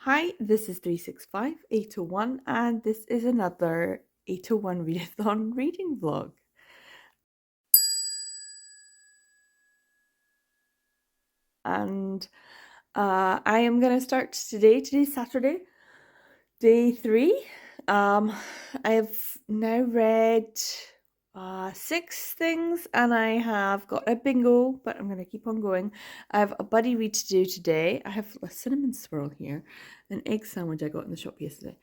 Hi, this is 365 801, and this is another 801 Readathon reading vlog. And I am going to start today. Today's Saturday, day 3. I have now read 6 things, and I have got a bingo, but I'm going to keep on going. I have a buddy read to do today. I have a cinnamon swirl here, an egg sandwich I got in the shop yesterday.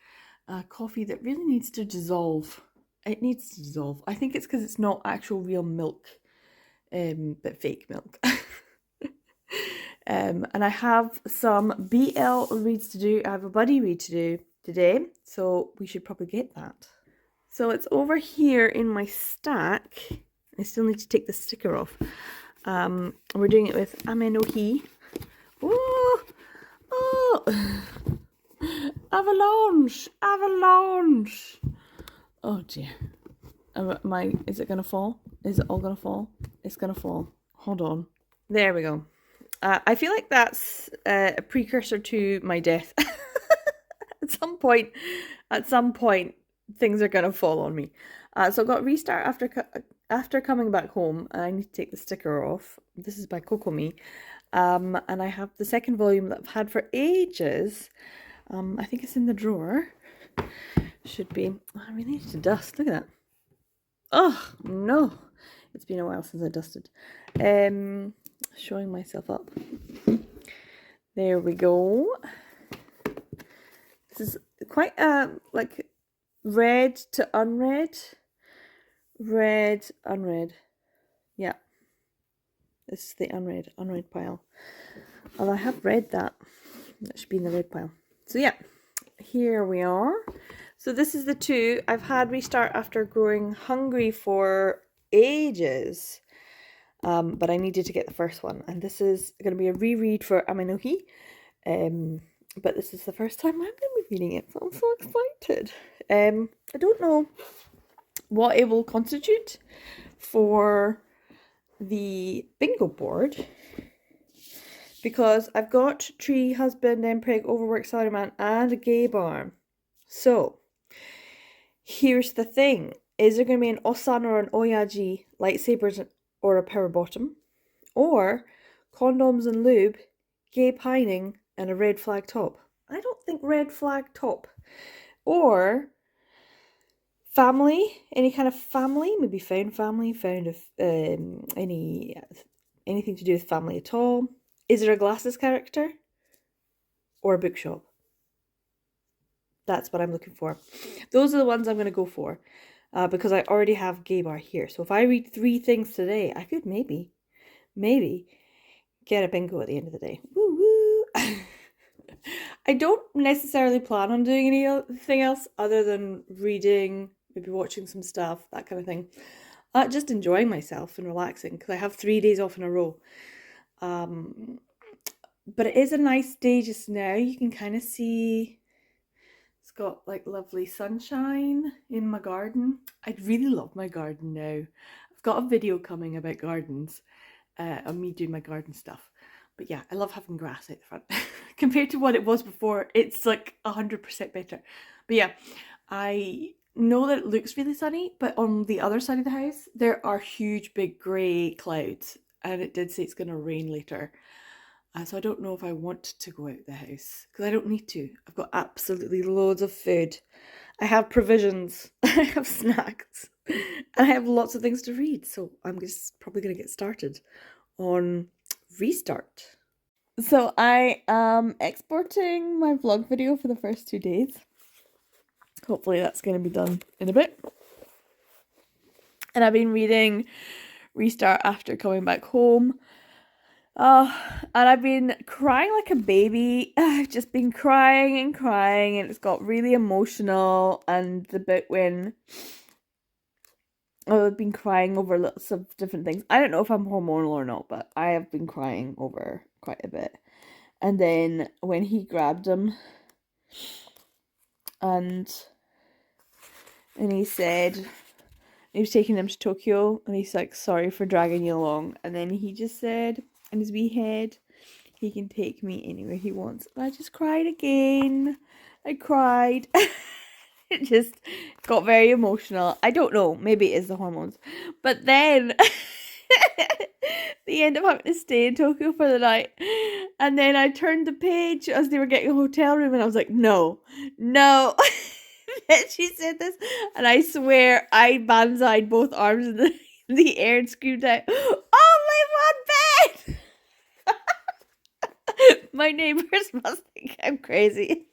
Coffee that really needs to dissolve. It needs to dissolve. I think it's because it's not actual real milk, but fake milk. And I have some BL reads to do. I have a buddy read to do today, so we should probably get that. So it's over here in my stack. I still need to take the sticker off. We're doing it with Ame no Hi. Oh, oh. Avalanche! Avalanche! Oh dear. Is it gonna fall? Is it all gonna fall? It's gonna fall. Hold on. There we go. I feel like that's a precursor to my death. At some point, things are gonna fall on me. So I got restart after coming back home. I need to take the sticker off. This is by Kokomi. And I have the second volume that I've had for ages. I think it's in the drawer. Should be. I really need to dust. Look at that. Oh no, it's been a while since I dusted. Showing myself up. There we go. This is quite like read to unread. Read, unread. Yeah. This is the unread pile. Although I have read that. That should be in the read pile. So yeah, here we are. So this is the 2. I've had restart after growing hungry for ages. But I needed to get the first one. And this is going to be a reread for Ame no Hi. But this is the first time I'm going to be reading it. So I'm so excited. I don't know what it will constitute for the bingo board, because I've got tree, husband, empreg, overworked salaryman, and a gay bar. So here's the thing: is there going to be an Osan or an Oyaji, lightsabers or a power bottom, or condoms and lube, gay pining, and a red flag top? I don't think red flag top. Or family, any kind of family, maybe found family, found of anything to do with family at all. Is there a glasses character or a bookshop? That's what I'm looking for. Those are the ones I'm going to go for, because I already have gay bar here. So if I read 3 things today, I could maybe get a bingo at the end of the day. Woo woo! I don't necessarily plan on doing anything else other than reading, maybe watching some stuff, that kind of thing. Just enjoying myself and relaxing, because I have 3 days off in a row. But it is a nice day just now. You can kind of see it's got like lovely sunshine in my garden. I really love my garden now. I've got a video coming about gardens, of me doing my garden stuff. But yeah, I love having grass out the front. Compared to what it was before, it's like 100% better. But yeah, I know that it looks really sunny, but on the other side of the house, there are huge big grey clouds. And it did say it's going to rain later. So I don't know if I want to go out the house, because I don't need to. I've got absolutely loads of food. I have provisions. I have snacks. And I have lots of things to read. So I'm just probably going to get started on restart. So I am exporting my vlog video for the first 2 days. Hopefully that's going to be done in a bit. And I've been reading Restart after coming back home. And I've been crying like a baby. I've just been crying and crying, and it's got really emotional. And the bit when I've been crying over lots of different things. I don't know if I'm hormonal or not, but I have been crying over quite a bit. And then when he grabbed him, and he said he was taking him to Tokyo, and he's like, sorry for dragging you along. And then he just said in his wee head, He can take me anywhere he wants. I just cried again. I cried. It just got very emotional. I don't know. Maybe it is the hormones. But then they end up having to stay in Tokyo for the night. And then I turned the page as they were getting a hotel room and I was like, no, no. Then she said this and I swear I banzaied both arms in the air and screamed out, only one bed! My neighbors must think I'm crazy.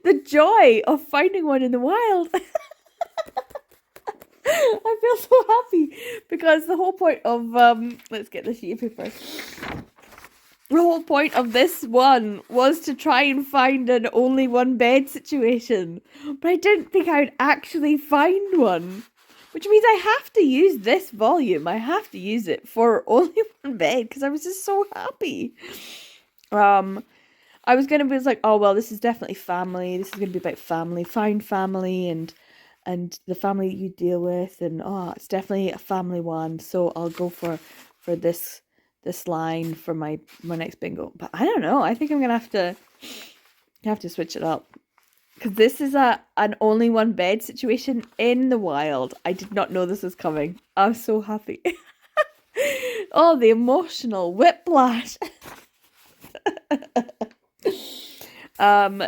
The joy of finding one in the wild. I feel so happy because the whole point of let's get the sheet of paper. The whole point of this one was to try and find an only one bed situation, but I didn't think I would actually find one, which means I have to use this volume. I have to use it for only one bed because I was just so happy. I was gonna be like, oh well, this is definitely family. This is gonna be about family, find family, and the family you deal with, and it's definitely a family one. So I'll go for this line for my next bingo. But I don't know. I think I'm gonna have to switch it up because this is an only one bed situation in the wild. I did not know this was coming. I'm so happy. Oh, the emotional whiplash.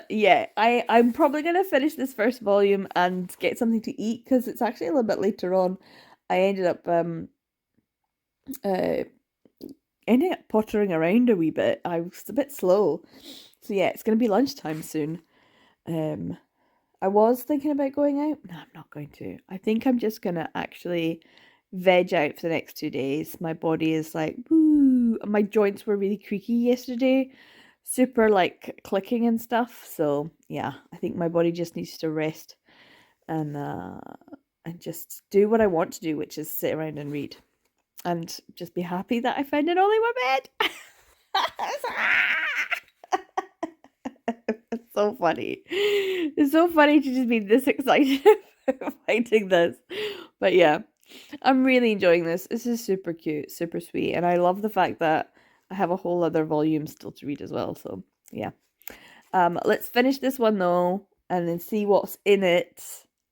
Yeah, I'm probably gonna finish this first volume and get something to eat because it's actually a little bit later on. I ended up pottering around a wee bit. I was a bit slow, so yeah, it's gonna be lunchtime soon. I was thinking about going out. No, I'm not going to. I think I'm just gonna actually veg out for the next 2 days. My body is like, woo. My joints were really creaky yesterday. Super like clicking and stuff. So yeah, I think my body just needs to rest and just do what I want to do, which is sit around and read. And just be happy that I found an only one bed. It's so funny. It's so funny to just be this excited about finding this. But yeah, I'm really enjoying this. This is super cute, super sweet. And I love the fact that I have a whole other volume still to read as well. So yeah. Let's finish this one though, and then see what's in it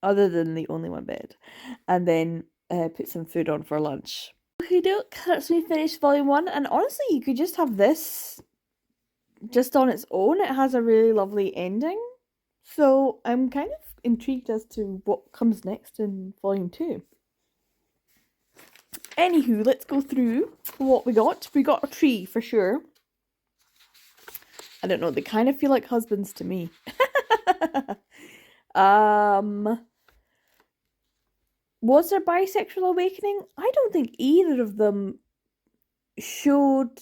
other than the only one bed. And then put some food on for lunch. Okay, doke, that's me finish volume 1. And honestly, you could just have this just on its own. It has a really lovely ending. So I'm kind of intrigued as to what comes next in volume 2. Anywho, let's go through what we got. We got a tree for sure. I don't know, they kind of feel like husbands to me. Was there bisexual awakening? I don't think either of them showed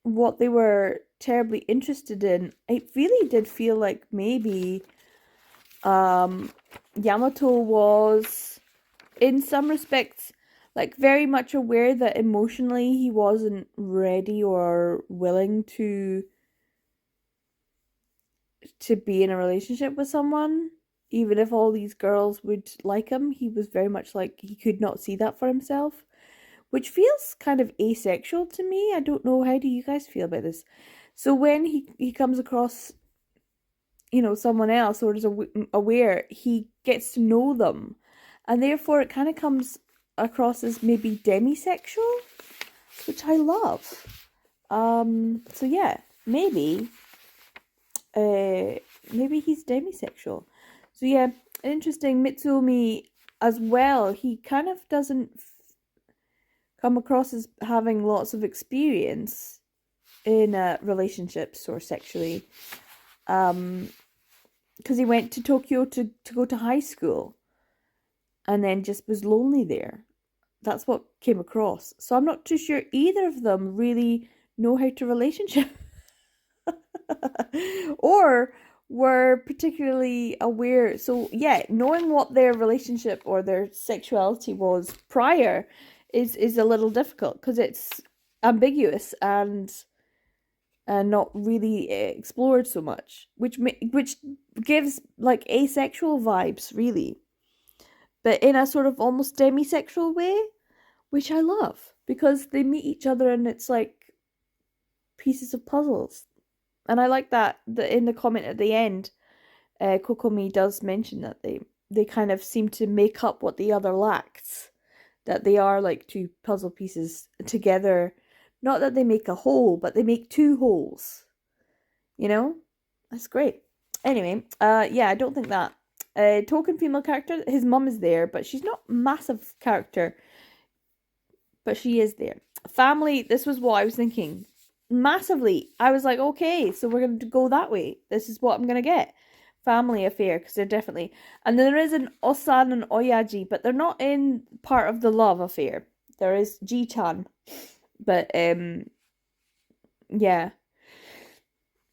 what they were terribly interested in. It really did feel like maybe Yamato was, in some respects, like very much aware that emotionally he wasn't ready or willing to be in a relationship with someone. Even if all these girls would like him, he was very much like he could not see that for himself, which feels kind of asexual to me. I don't know, how do you guys feel about this? So when he comes across, someone else or is aware, he gets to know them, and therefore it kind of comes across as maybe demisexual, which I love. So yeah, maybe he's demisexual. So yeah, interesting. Mitsuomi as well, he kind of doesn't come across as having lots of experience in relationships or sexually, because he went to Tokyo to go to high school and then just was lonely there. That's what came across. So I'm not too sure either of them really know how to relationship or were particularly aware. So yeah, knowing what their relationship or their sexuality was prior is a little difficult because it's ambiguous and not really explored so much, which gives like asexual vibes really, but in a sort of almost demisexual way, which I love because they meet each other and it's like pieces of puzzles. And I like that in the comment at the end, Kokomi does mention that they kind of seem to make up what the other lacks. That they are like two puzzle pieces together. Not that they make a whole, but they make two wholes. You know? That's great. Anyway, yeah, I don't think that. Token female character, his mum is there, but she's not massive character. But she is there. Family, this was what I was thinking. Massively. I was like, okay, so we're going to go that way. This is what I'm going to get. Family affair, because they're definitely... And there is an Osan and Oyaji, but they're not in part of the love affair. There is Ji-chan. But, yeah.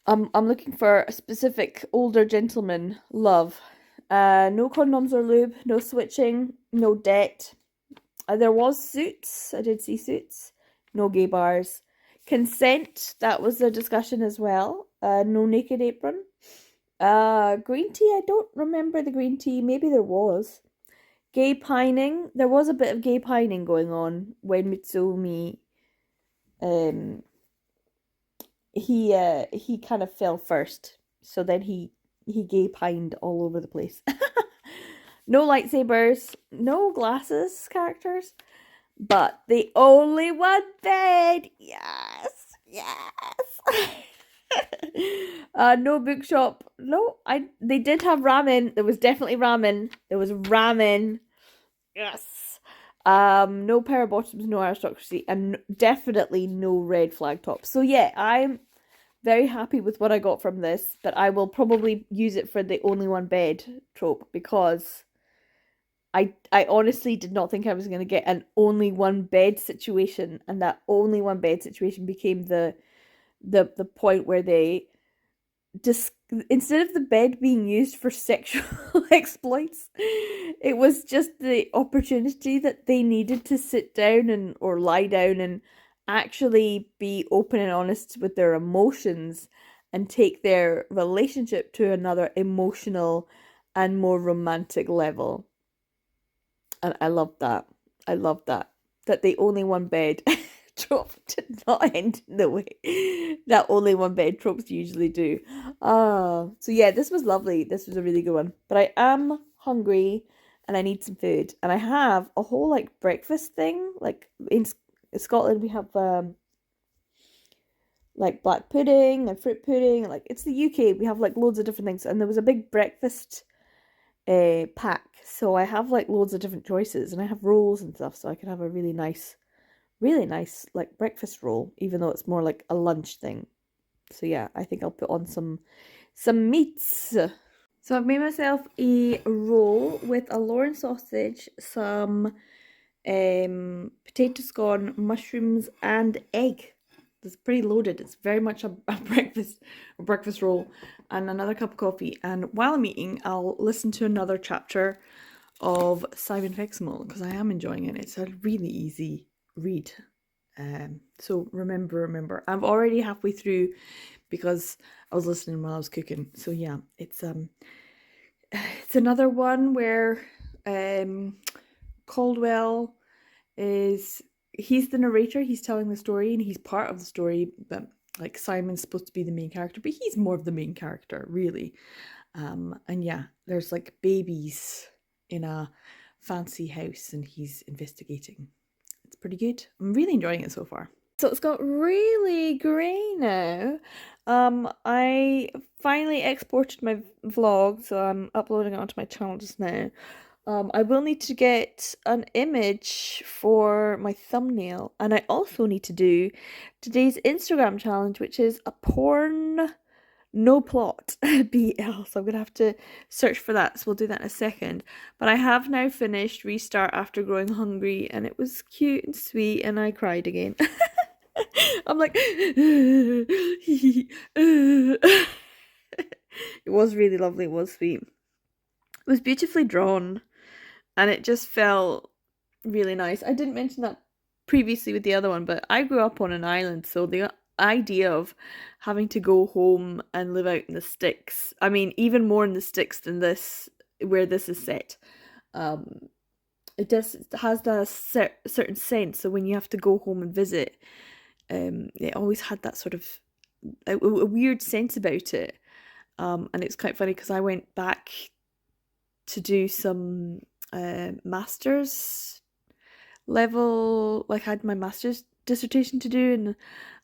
I'm looking for a specific older gentleman love. No condoms or lube, no switching, no debt. There was Suits. I did see Suits. No gay bars. Consent. That was a discussion as well. No naked apron. Green tea. I don't remember the green tea. Maybe there was. Gay pining. There was a bit of gay pining going on when Mitsumi. He kind of fell first. So then he gay pined all over the place. No lightsabers, no glasses characters, but the only one bed. Yes, yes. No bookshop. No, they did have ramen. There was definitely ramen. There was ramen. Yes. No pair of bottoms, no aristocracy, and definitely no red flag tops. So yeah, I'm very happy with what I got from this, but I will probably use it for the only one bed trope because I honestly did not think I was going to get an only one bed situation, and that only one bed situation became the point where they just, instead of the bed being used for sexual exploits, it was just the opportunity that they needed to sit down and or lie down and actually be open and honest with their emotions and take their relationship to another emotional and more romantic level. And I love that. I love that. That the only one bed trope did not end in the way that only one bed tropes usually do. So yeah, this was lovely. This was a really good one. But I am hungry and I need some food. And I have a whole like breakfast thing. Like in Scotland we have like black pudding and fruit pudding. Like it's the UK. We have like loads of different things. And there was a big breakfast pack, so I have like loads of different choices, and I have rolls and stuff, so I can have a really nice like breakfast roll, even though it's more like a lunch thing. So yeah, I think I'll put on some meats. So I've made myself a roll with a Lorne sausage, some potato scone, mushrooms, and egg. It's pretty loaded. It's very much a breakfast roll, and another cup of coffee. And while I'm eating, I'll listen to another chapter of Simon Feximol because I am enjoying it. It's a really easy read. So remember, I'm already halfway through because I was listening while I was cooking. So yeah, it's another one where Caldwell he's the narrator, he's telling the story and he's part of the story, but like Simon's supposed to be the main character, but he's more of the main character, really. And yeah, there's like babies in a fancy house and he's investigating. It's pretty good. I'm really enjoying it so far. So it's got really grey now. I finally exported my vlog, so I'm uploading it onto my channel just now. I will need to get an image for my thumbnail, and I also need to do today's Instagram challenge, which is a porn no plot BL. So I'm gonna have to search for that. So we'll do that in a second. But I have now finished Restart After Growing Hungry, and it was cute and sweet, and I cried again. I'm like, it was really lovely. It was sweet. It was beautifully drawn. And it just felt really nice. I didn't mention that previously with the other one, but I grew up on an island, so the idea of having to go home and live out in the sticks, I mean, even more in the sticks than this, where this is set, it has that certain sense. So when you have to go home and visit, it always had that sort of a weird sense about it. And it's quite funny because I went back to do some master's level, like I had my master's dissertation to do, and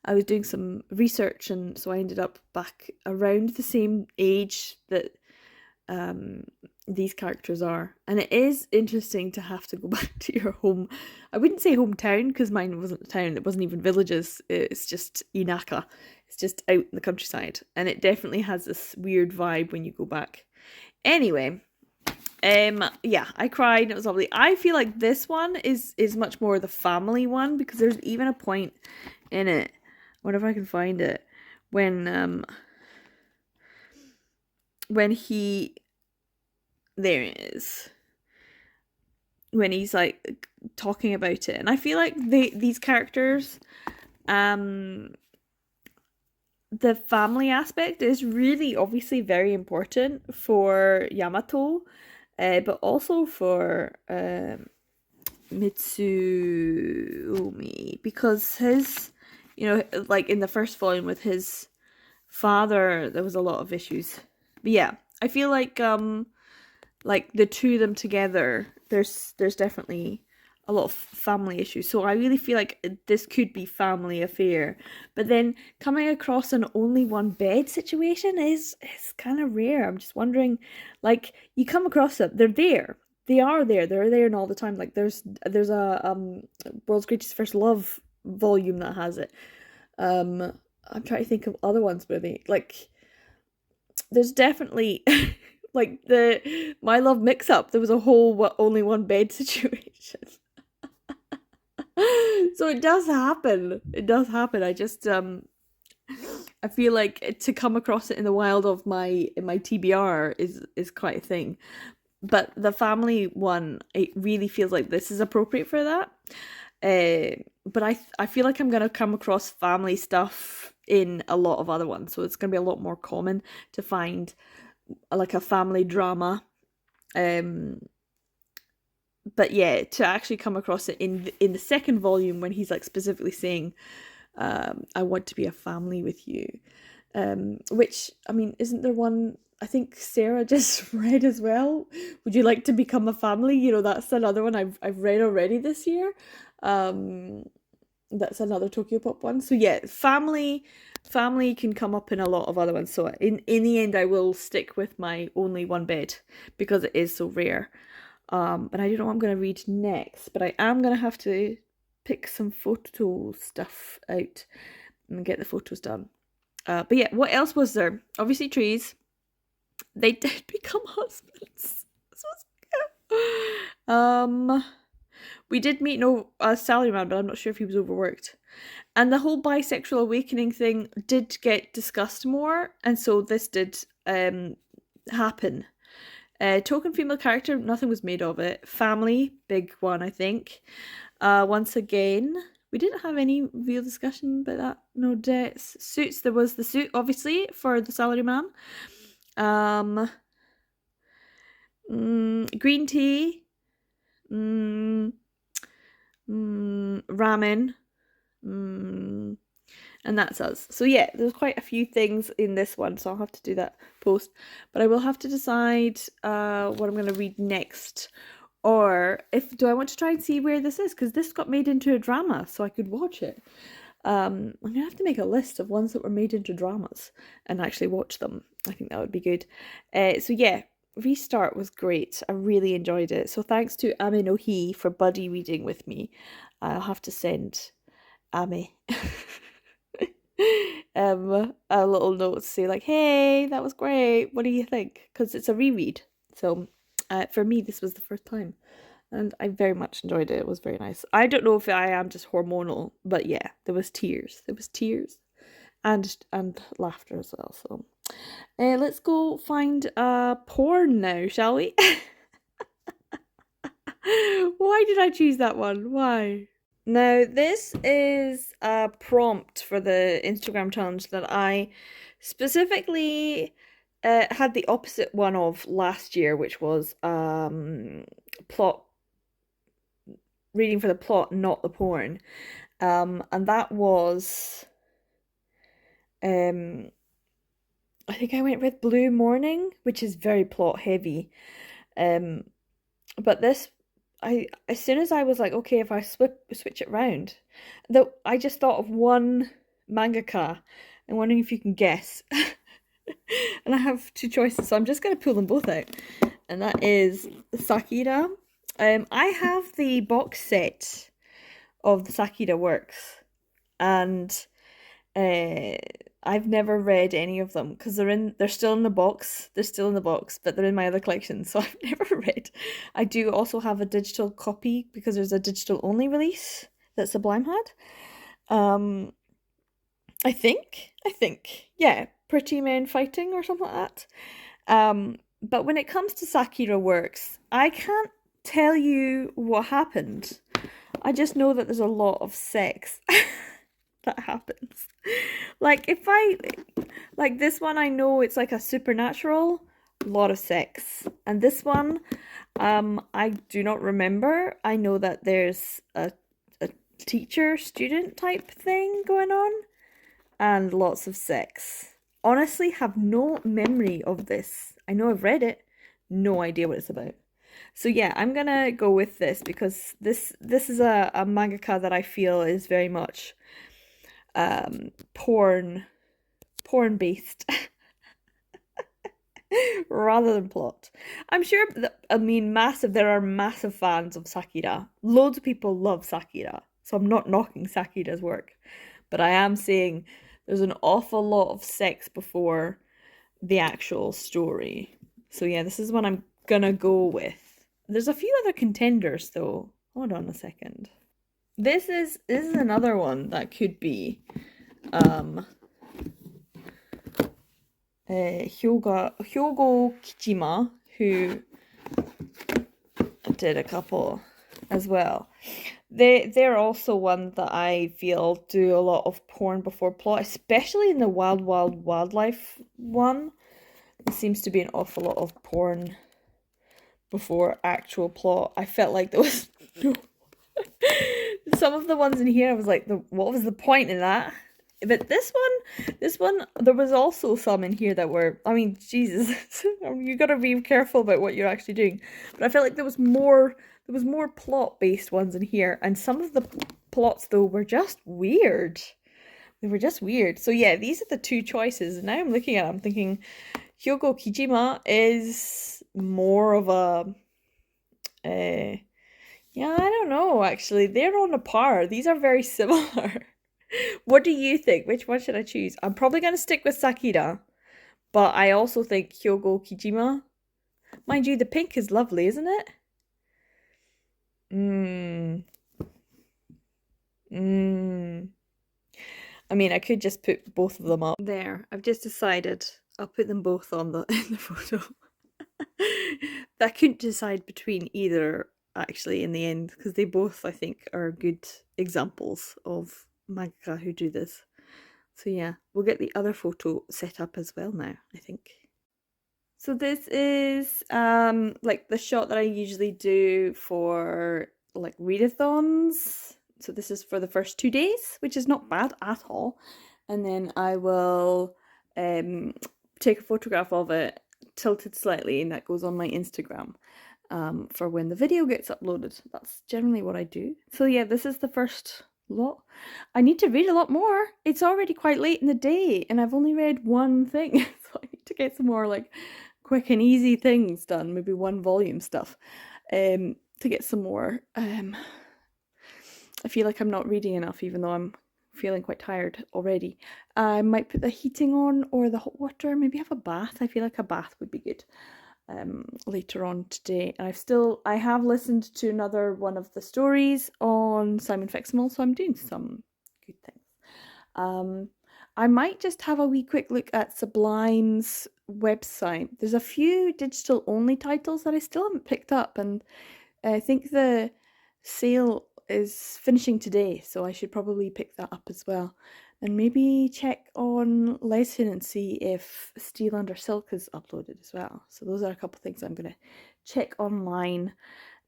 I was doing some research, and so I ended up back around the same age that these characters are. And it is interesting to have to go back to your home. I wouldn't say hometown because mine wasn't a town, it wasn't even villages, it's just Inaka. It's just out in the countryside, and it definitely has this weird vibe when you go back. Anyway, yeah, I cried and it was lovely. I feel like this one is much more the family one, because there's even a point in it, I wonder if I can find it, when he, there it is, when he's like talking about it, and I feel like these characters, the family aspect is really obviously very important for Yamato, but also for Mitsumi, because his, like in the first volume with his father, there was a lot of issues. But yeah, I feel like the two of them together, there's definitely a lot of family issues. So I really feel like this could be family affair. But then coming across an only one bed situation is kind of rare. I'm just wondering, like, you come across it, they're there. They are there. They're there and all the time. Like there's a World's Greatest First Love volume that has it. I'm trying to think of other ones where they, like, there's definitely like the My Love Mix Up, there was a whole only one bed situation. So it does happen. It does happen. I just I feel like to come across it in the wild of my TBR is quite a thing. But the family one, it really feels like this is appropriate for that. But I feel like I'm gonna come across family stuff in a lot of other ones, so it's gonna be a lot more common to find like a family drama. But yeah, to actually come across it in the second volume when he's like specifically saying, I want to be a family with you. Which, I mean, isn't there one I think Sarah just read as well? Would you like to become a family? That's another one I've read already this year. That's another Tokyo Pop one. So yeah, family can come up in a lot of other ones. So in the end, I will stick with my only one bed because it is so rare. But I don't know what I'm going to read next, but I am going to have to pick some photo stuff out and get the photos done. But yeah, what else was there? Obviously trees. They did become husbands. This was cute. We did meet a salaryman, but I'm not sure if he was overworked. And the whole bisexual awakening thing did get discussed more, and so this did happen. Token female character, nothing was made of it. Family, big one, I think. Once again, we didn't have any real discussion about that. No deaths. Suits, there was the suit, obviously, for the salaryman. Green tea. Ramen. And that's us. So yeah, there's quite a few things in this one, so I'll have to do that post. But I will have to decide what I'm going to read next. Or do I want to try and see where this is? Because this got made into a drama, so I could watch it. I'm going to have to make a list of ones that were made into dramas and actually watch them. I think that would be good. So yeah, Restart was great. I really enjoyed it. So thanks to Ame no Hi for buddy reading with me. I'll have to send Ame a little note to say like, hey, that was great. What do you think? Because it's a reread. So for me, this was the first time. And I very much enjoyed it. It was very nice. I don't know if I am just hormonal, but yeah, there was tears. There was tears and laughter as well. So let's go find porn now, shall we? Why did I choose that one? Why? Now, this is a prompt for the Instagram challenge that I specifically had the opposite one of last year, which was plot reading for the plot, not the porn. And that was, I think I went with Blue Morning, which is very plot heavy. But this, as soon as I was like, okay, if I switch it round, though, I just thought of one mangaka. I'm wondering if you can guess. And I have two choices, so I'm just going to pull them both out. And that is Sakura. I have the box set of the Sakura works, and I've never read any of them because they're still in the box. They're still in the box, but they're in my other collection, so I've never read. I do also have a digital copy because there's a digital only release that Sublime had. I think, yeah, Pretty Men Fighting or something like that. But when it comes to Sakura works, I can't tell you what happened. I just know that there's a lot of sex that happens. Like like this one, I know it's like a supernatural, lot of sex. And this one, I do not remember. I know that there's a teacher-student type thing going on and lots of sex. Honestly, have no memory of this. I know I've read it, no idea what it's about. So yeah, I'm gonna go with this because this is a mangaka that I feel is very much porn based rather than plot. I'm sure that, there are massive fans of Sakura. Loads of people love Sakura, so I'm not knocking Sakura's work, but I am saying there's an awful lot of sex before the actual story. So yeah, this is what I'm gonna go with. There's a few other contenders though. Hold on a second. This is another one that could be Hyogo Kijima, who did a couple as well. They're also one that I feel do a lot of porn before plot, especially in the Wild Wild Wildlife one. There seems to be an awful lot of porn before actual plot. I felt like there was no some of the ones in here I was like, what was the point in that? But this one, there was also some in here that were, I mean, Jesus, you gotta be careful about what you're actually doing. But I felt like there was more plot-based ones in here, and some of the plots, though, were just weird. They were just weird. So yeah, these are the two choices, and now I'm looking at it, I'm thinking, Hyogo Kijima is more of a, yeah, I don't know, actually. They're on a par. These are very similar. What do you think? Which one should I choose? I'm probably going to stick with Sakura, but I also think Hyogo Kijima. Mind you, the pink is lovely, isn't it? I mean, I could just put both of them up. There, I've just decided I'll put them both on in the photo. I couldn't decide between either, actually, in the end, because they both, I think, are good examples of mangaka who do this. So yeah, we'll get the other photo set up as well now, I think. So this is like the shot that I usually do for like readathons. So this is for the first 2 days, which is not bad at all. And then I will take a photograph of it tilted slightly, and that goes on my Instagram for when the video gets uploaded. That's generally what I do. So yeah, this is the first lot. I need to read a lot more. It's already quite late in the day and I've only read one thing. So I need to get some more like quick and easy things done, maybe one volume stuff, to get some more. I feel like I'm not reading enough, even though I'm feeling quite tired already. I might put the heating on or the hot water, maybe have a bath. I feel like a bath would be good later on today. I have listened to another one of the stories on Simon Fixmal, so I'm doing some good things. I might just have a wee quick look at Sublime's website. There's a few digital only titles that I still haven't picked up, and I think the sale is finishing today, so I should probably pick that up as well. And maybe check on Lesson and see if Steel Under Silk is uploaded as well. So those are a couple of things I'm going to check online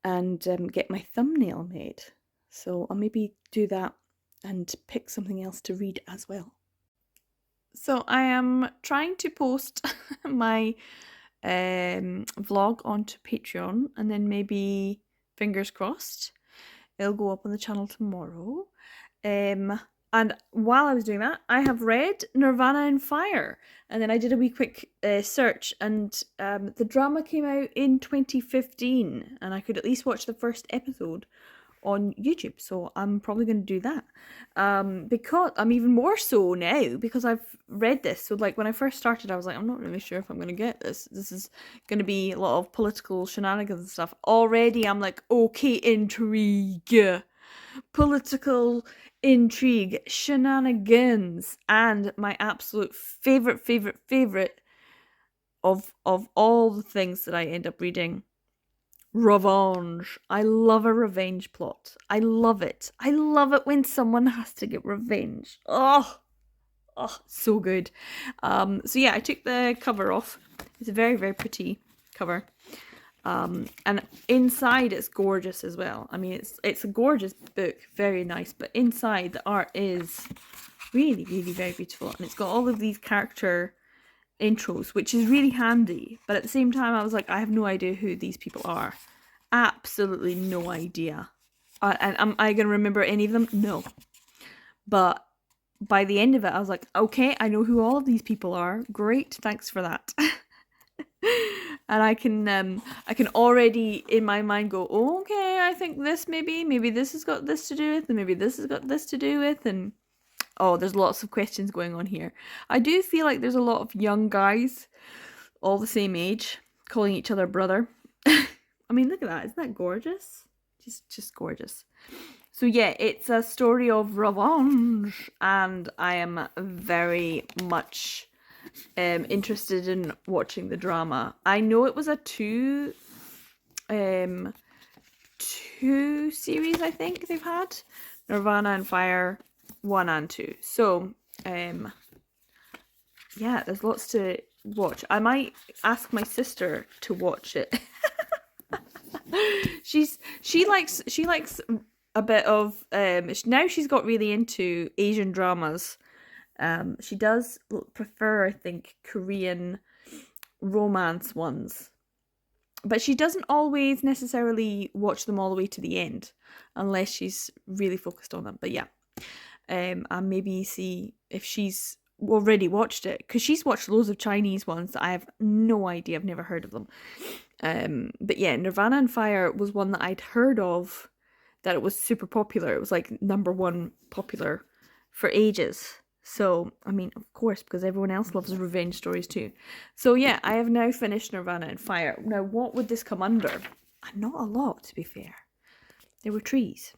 and get my thumbnail made. So I'll maybe do that and pick something else to read as well. So I am trying to post my vlog onto Patreon, and then maybe, fingers crossed, it'll go up on the channel tomorrow. And while I was doing that, I have read Nirvana and Fire, and then I did a wee quick search, and the drama came out in 2015, and I could at least watch the first episode on YouTube, so I'm probably going to do that. Because I'm even more so now because I've read this. So like when I first started, I was like, I'm not really sure if I'm going to get this. This is going to be a lot of political shenanigans and stuff. Already I'm like, okay, intrigue. Political intrigue, shenanigans, and my absolute favorite of all the things that I end up reading, revenge. I love a revenge plot. I love it. I love it when someone has to get revenge. Oh, so good. So yeah, I took the cover off. It's a very pretty cover. And inside it's gorgeous as well. I mean, it's a gorgeous book, very nice, but inside the art is really very beautiful, and it's got all of these character intros, which is really handy. But at the same time, I was like, I have no idea who these people are. Absolutely no idea. And am I going to remember any of them? No. But by the end of it, I was like, okay, I know who all of these people are. Great, thanks for that. And I can already in my mind go, oh, okay, I think this maybe this has got this to do with, and maybe this has got this to do with, and oh, there's lots of questions going on here. I do feel like there's a lot of young guys, all the same age, calling each other brother. I mean, look at that. Isn't that gorgeous? Just gorgeous. So yeah, it's a story of revenge, and I am very much interested in watching the drama. I know it was a two series, I think they've had, Nirvana and Fire 1 and 2. So yeah, there's lots to watch. I might ask my sister to watch it. she likes a bit of now she's got really into Asian dramas. She does prefer, I think, Korean romance ones, but she doesn't always necessarily watch them all the way to the end unless she's really focused on them. But yeah, and maybe see if she's already watched it, because she's watched loads of Chinese ones that I have no idea. I've never heard of them. But yeah, Nirvana and Fire was one that I'd heard of, that it was super popular. It was like #1 popular for ages. So, I mean, of course, because everyone else loves revenge stories too. So yeah, I have now finished Nirvana and Fire. Now, what would this come under? Not a lot, to be fair. There were trees.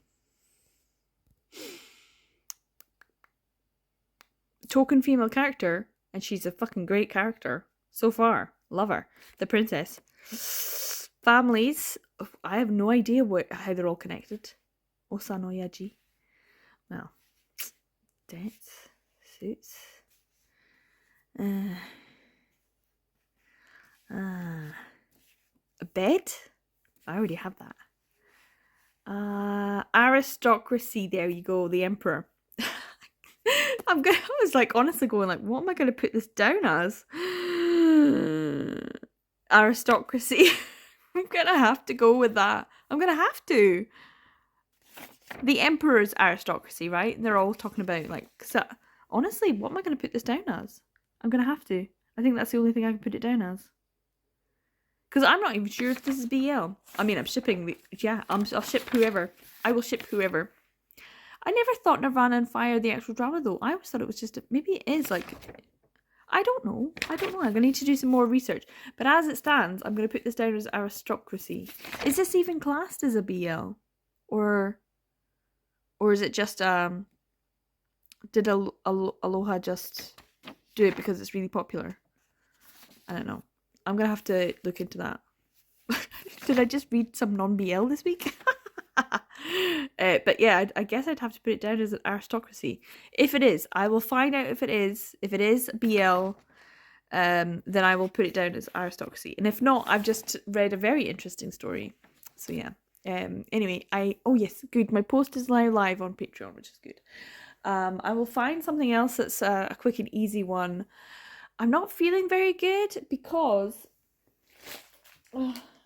Token female character, and she's a fucking great character so far. Love her. The princess. Families. I have no idea how they're all connected. Osano Yaji. Well, debts, suits. A bed. I already have that. Aristocracy. There you go. The emperor. I was like honestly going like, what am I going to put this down as? Aristocracy. I'm going to have to go with that. I'm going to have to. The emperor's aristocracy, right? And they're all talking about like, so, honestly, what am I going to put this down as? I'm going to have to. I think that's the only thing I can put it down as. Because I'm not even sure if this is BL. I mean, I'm shipping. I'll ship whoever. I will ship whoever. I never thought Nirvana and Fire the actual drama though. I always thought it was just maybe it is like, I don't know. I'm gonna need to do some more research. But as it stands, I'm gonna put this down as aristocracy. Is this even classed as a BL, or is it just did Aloha just do it because it's really popular? I don't know. I'm gonna have to look into that. Did I just read some non-BL this week? But yeah, I guess I'd have to put it down as an aristocracy. If it is, I will find out if it is. If it is BL, then I will put it down as aristocracy. And if not, I've just read a very interesting story. So yeah. Anyway, oh yes, good. My post is now live on Patreon, which is good. I will find something else that's a quick and easy one. I'm not feeling very good because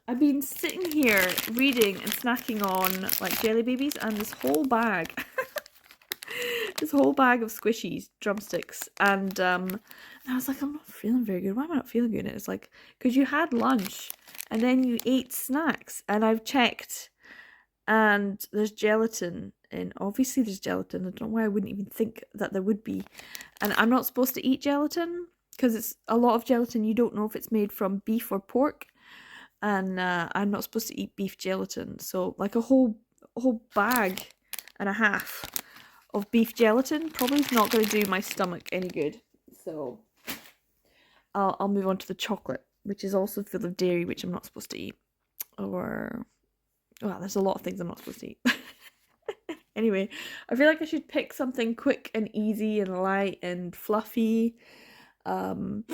I've been sitting here reading and snacking on like jelly babies and this whole bag. This whole bag of squishies, drumsticks, and I was like, I'm not feeling very good. Why am I not feeling good? And it's like, because you had lunch and then you ate snacks, and I've checked, and there's gelatin, and obviously there's gelatin. I don't know why I wouldn't even think that there would be. And I'm not supposed to eat gelatin because it's a lot of gelatin. You don't know if it's made from beef or pork, and I'm not supposed to eat beef gelatin. So like a whole bag and a half of beef gelatin probably is not going to do my stomach any good. So I'll move on to the chocolate, which is also full of dairy, which I'm not supposed to eat. Or, well, there's a lot of things I'm not supposed to eat. Anyway, I feel like I should pick something quick and easy and light and fluffy. Because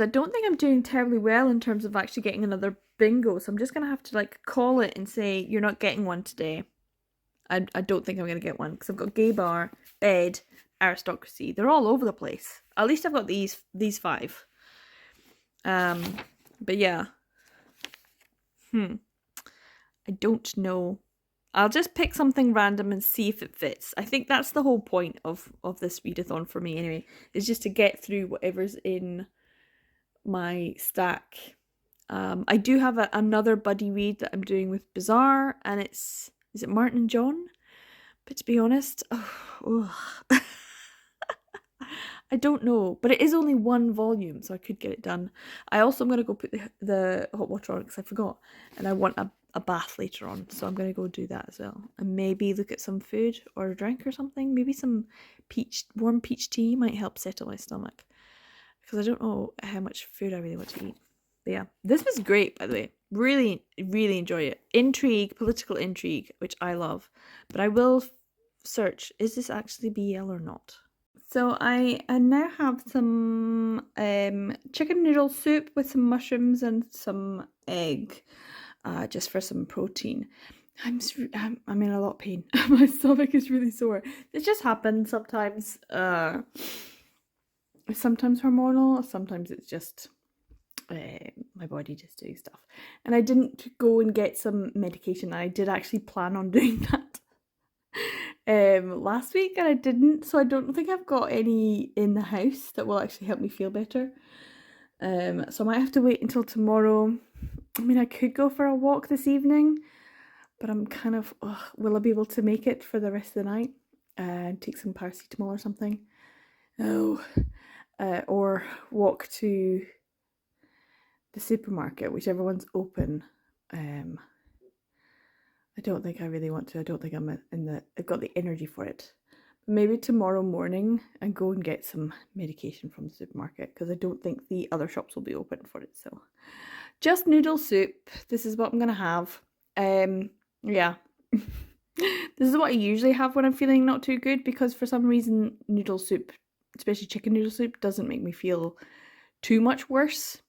I don't think I'm doing terribly well in terms of actually getting another bingo. So I'm just going to have to like call it and say, you're not getting one today. I don't think I'm going to get one because I've got gay bar, bed, aristocracy. They're all over the place. At least I've got these 5. But yeah. I don't know. I'll just pick something random and see if it fits. I think that's the whole point of this readathon for me anyway, is just to get through whatever's in my stack. I do have another buddy read that I'm doing with Bazaar, and is it Martin and John? But to be honest, I don't know. But it is only 1 volume, so I could get it done. I also am going to go put the hot water on because I forgot, and I want a bath later on, so I'm going to go do that as well. And maybe look at some food or a drink or something. Maybe some warm peach tea might help settle my stomach, because I don't know how much food I really want to eat. But yeah, this was great, by the way. Really, really enjoy it. Intrigue, political intrigue, which I love. But I will search, is this actually BL or not? So I now have some chicken noodle soup with some mushrooms and some egg, just for some protein. I'm in a lot of pain. My stomach is really sore. This just happens sometimes. Sometimes hormonal, sometimes it's just my body just doing stuff. And I didn't go and get some medication. I did actually plan on doing that last week, and I didn't, so I don't think I've got any in the house that will actually help me feel better. So I might have to wait until tomorrow. I mean, I could go for a walk this evening, but I'm kind of, will I be able to make it for the rest of the night and take some paracetamol or something? No. Or walk to the supermarket, whichever one's open. I don't think I really want to. I don't think I've got the energy for it. Maybe tomorrow morning and go and get some medication from the supermarket, because I don't think the other shops will be open for it. So just noodle soup. This is what I'm gonna have. Yeah. This is what I usually have when I'm feeling not too good, because for some reason noodle soup, especially chicken noodle soup, doesn't make me feel too much worse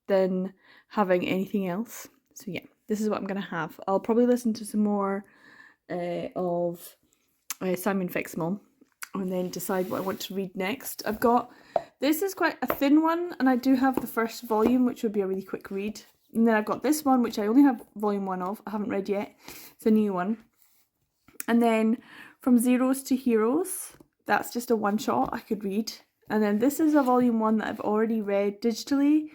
than having anything else. So yeah, this is what I'm gonna have. I'll probably listen to some more of Simon Fixmel and then decide what I want to read next. This is quite a thin one, and I do have the first volume, which would be a really quick read. And then I've got this one, which I only have volume 1 of. I haven't read yet. It's a new one. And then From Zeros to Heroes, that's just a one-shot I could read. And then this is a volume 1 that I've already read digitally.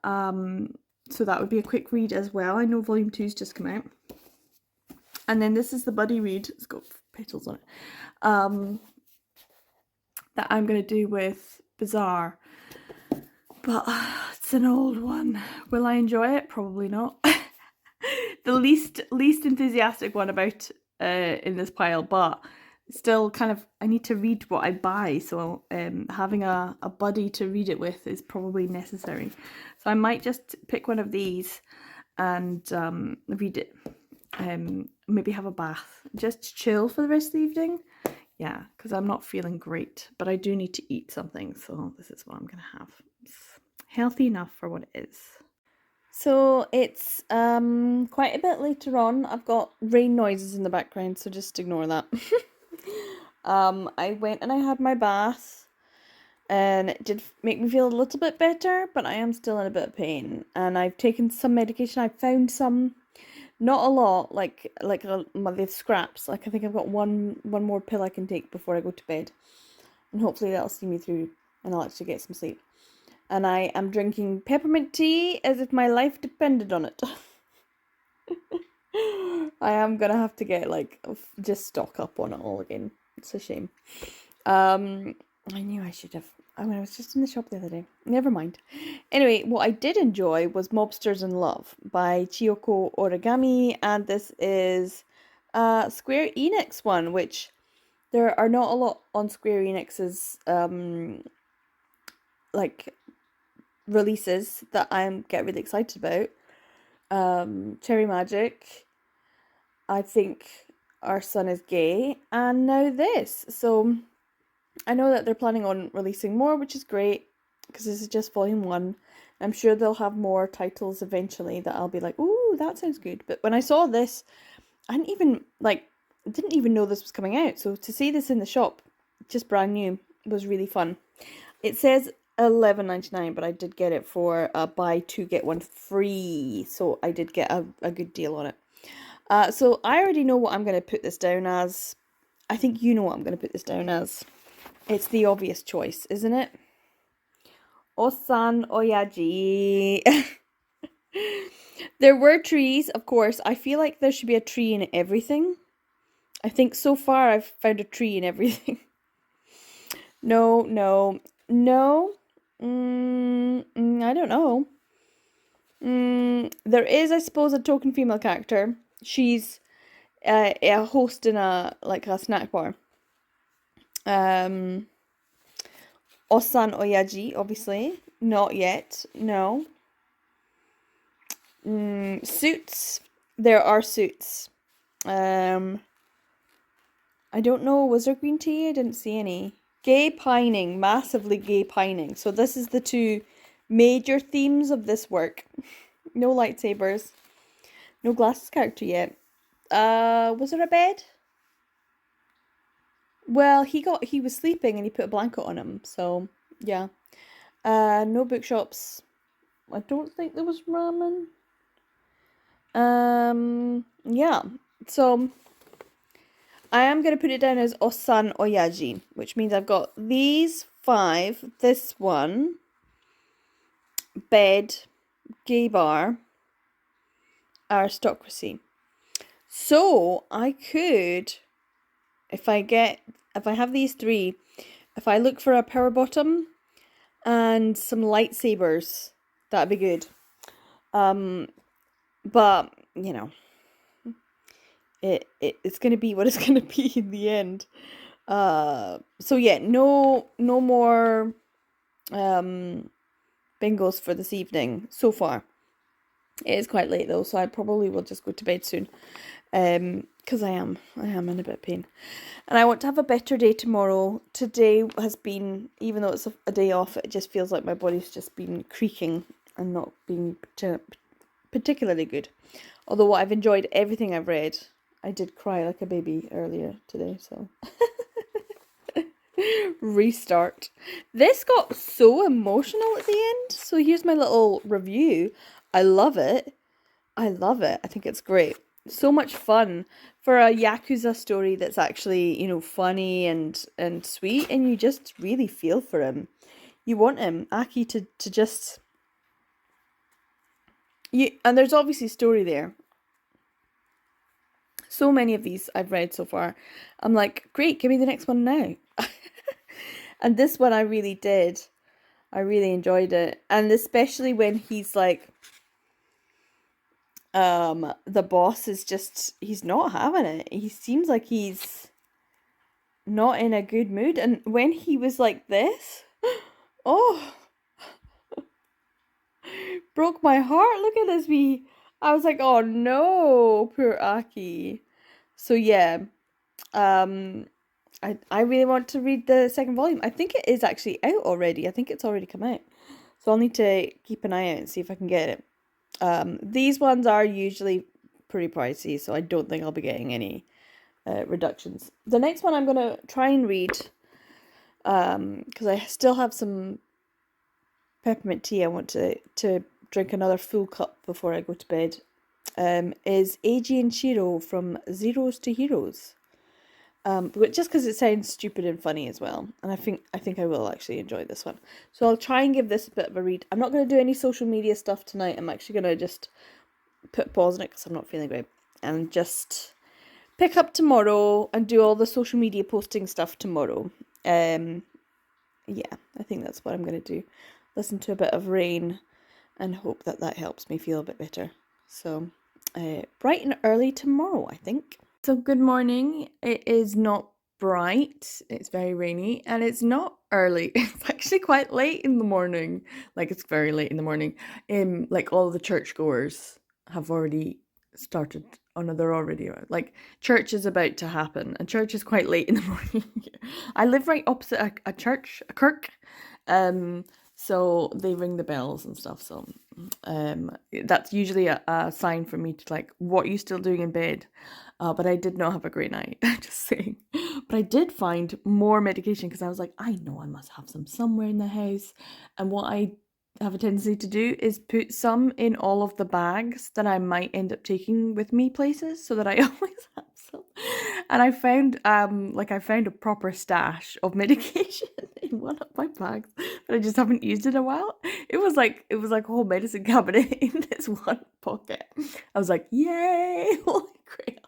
So that would be a quick read as well. I know volume 2's just come out. And then this is the buddy read. It's got petals on it. That I'm going to do with Bazaar. But it's an old one. Will I enjoy it? Probably not. The least enthusiastic one about in this pile, but still kind of, I need to read what I buy, so having a buddy to read it with is probably necessary. So I might just pick one of these and read it. Maybe have a bath. Just chill for the rest of the evening. Yeah, because I'm not feeling great, but I do need to eat something, so this is what I'm going to have. It's healthy enough for what it is. So it's quite a bit later on. I've got rain noises in the background, so just ignore that. I went and I had my bath, and it did make me feel a little bit better, but I am still in a bit of pain. And I've taken some medication. I found some, not a lot, the scraps. Like I think I've got one more pill I can take before I go to bed, and hopefully that'll see me through, and I'll actually get some sleep. And I am drinking peppermint tea as if my life depended on it. I am gonna have to get just stock up on it all again. It's a shame. I knew I should have. I mean, I was just in the shop the other day. Never mind. Anyway, what I did enjoy was Mobsters in Love by Chiyoko Origami, and this is a Square Enix one, which there are not a lot on Square Enix's like releases that I get really excited about. Cherry Magic, I think Our Son is Gay, and now this. So I know that they're planning on releasing more, which is great, because this is just volume 1. I'm sure they'll have more titles eventually that I'll be like, ooh, that sounds good. But when I saw this, I didn't even know this was coming out. So to see this in the shop, just brand new, was really fun. It says $11.99, but I did get it for buy 2 get 1 free. So I did get a good deal on it. So I already know what I'm going to put this down as. I think you know what I'm going to put this down as. It's the obvious choice, isn't it? Osan Oyaji. There were trees, of course. I feel like there should be a tree in everything. I think so far I've found a tree in everything. No. I don't know. There is, I suppose, a token female character. She's a host in a snack bar. Osan Oyaji, obviously. Not yet. No. Suits. There are suits. I don't know. Was there green tea? I didn't see any. Gay pining. Massively gay pining. So this is the two major themes of this work. No lightsabers. No glasses character yet. Was there a bed? Well, he was sleeping and he put a blanket on him, so yeah. No bookshops. I don't think there was ramen. Yeah. So I am gonna put it down as Osan Oyaji, which means I've got these 5, this one, bed, gay bar, aristocracy. So I could, if I have these 3, if I look for a power bottom and some lightsabers, that'd be good. But you know, it's gonna be what it's gonna be in the end. So yeah, no more bingos for this evening so far. It is quite late though, so I probably will just go to bed soon. Because I am in a bit of pain. And I want to have a better day tomorrow. Today has been, even though it's a day off, it just feels like my body's just been creaking and not being particularly good. Although I've enjoyed everything I've read. I did cry like a baby earlier today, so restart. This got so emotional at the end. So here's my little review. I love it. I think it's great. So much fun for a Yakuza story that's actually, funny and sweet, and you just really feel for him. You want him, Aki, to just... And there's obviously story there. So many of these I've read so far. I'm like, great, give me the next one now. And this one I really did. I really enjoyed it. And especially when he's like... the boss is just, he's not having it. He seems like he's not in a good mood. And when he was like this, oh, broke my heart. Look at this wee. I was like, oh no, poor Aki. So yeah, I really want to read the second volume. I think it is actually out already. I think it's already come out. So I'll need to keep an eye out and see if I can get it. These ones are usually pretty pricey, so I don't think I'll be getting any reductions. The next one I'm going to try and read, because I still have some peppermint tea I want to drink another full cup before I go to bed, is Eiji and Shiro from Zeros to Heroes. But just because it sounds stupid and funny as well, and I think I will actually enjoy this one. So I'll try and give this a bit of a read. I'm not going to do any social media stuff tonight. I'm actually going to just put pause on it because I'm not feeling great, and just pick up tomorrow and do all the social media posting stuff tomorrow. Yeah, I think that's what I'm going to do. Listen to a bit of rain and hope that that helps me feel a bit better. So, bright and early tomorrow, I think. So, good morning. It is not bright, it's very rainy, and it's not early. It's actually quite late in the morning. Like, it's very late in the morning. Like, all the churchgoers have already started. Oh no, they're already around. Like, church is about to happen, and church is quite late in the morning. I live right opposite a church, a kirk. So they ring the bells and stuff. So that's usually a sign for me to like, what are you still doing in bed? But I did not have a great night, just saying. But I did find more medication because I was like, I know I must have some somewhere in the house. And what I have a tendency to do is put some in all of the bags that I might end up taking with me places so that I always have some. And I found I found a proper stash of medication in one of my bags, but I just haven't used it in a while. It was like a whole medicine cabinet in this one pocket. I was like, yay, holy grail.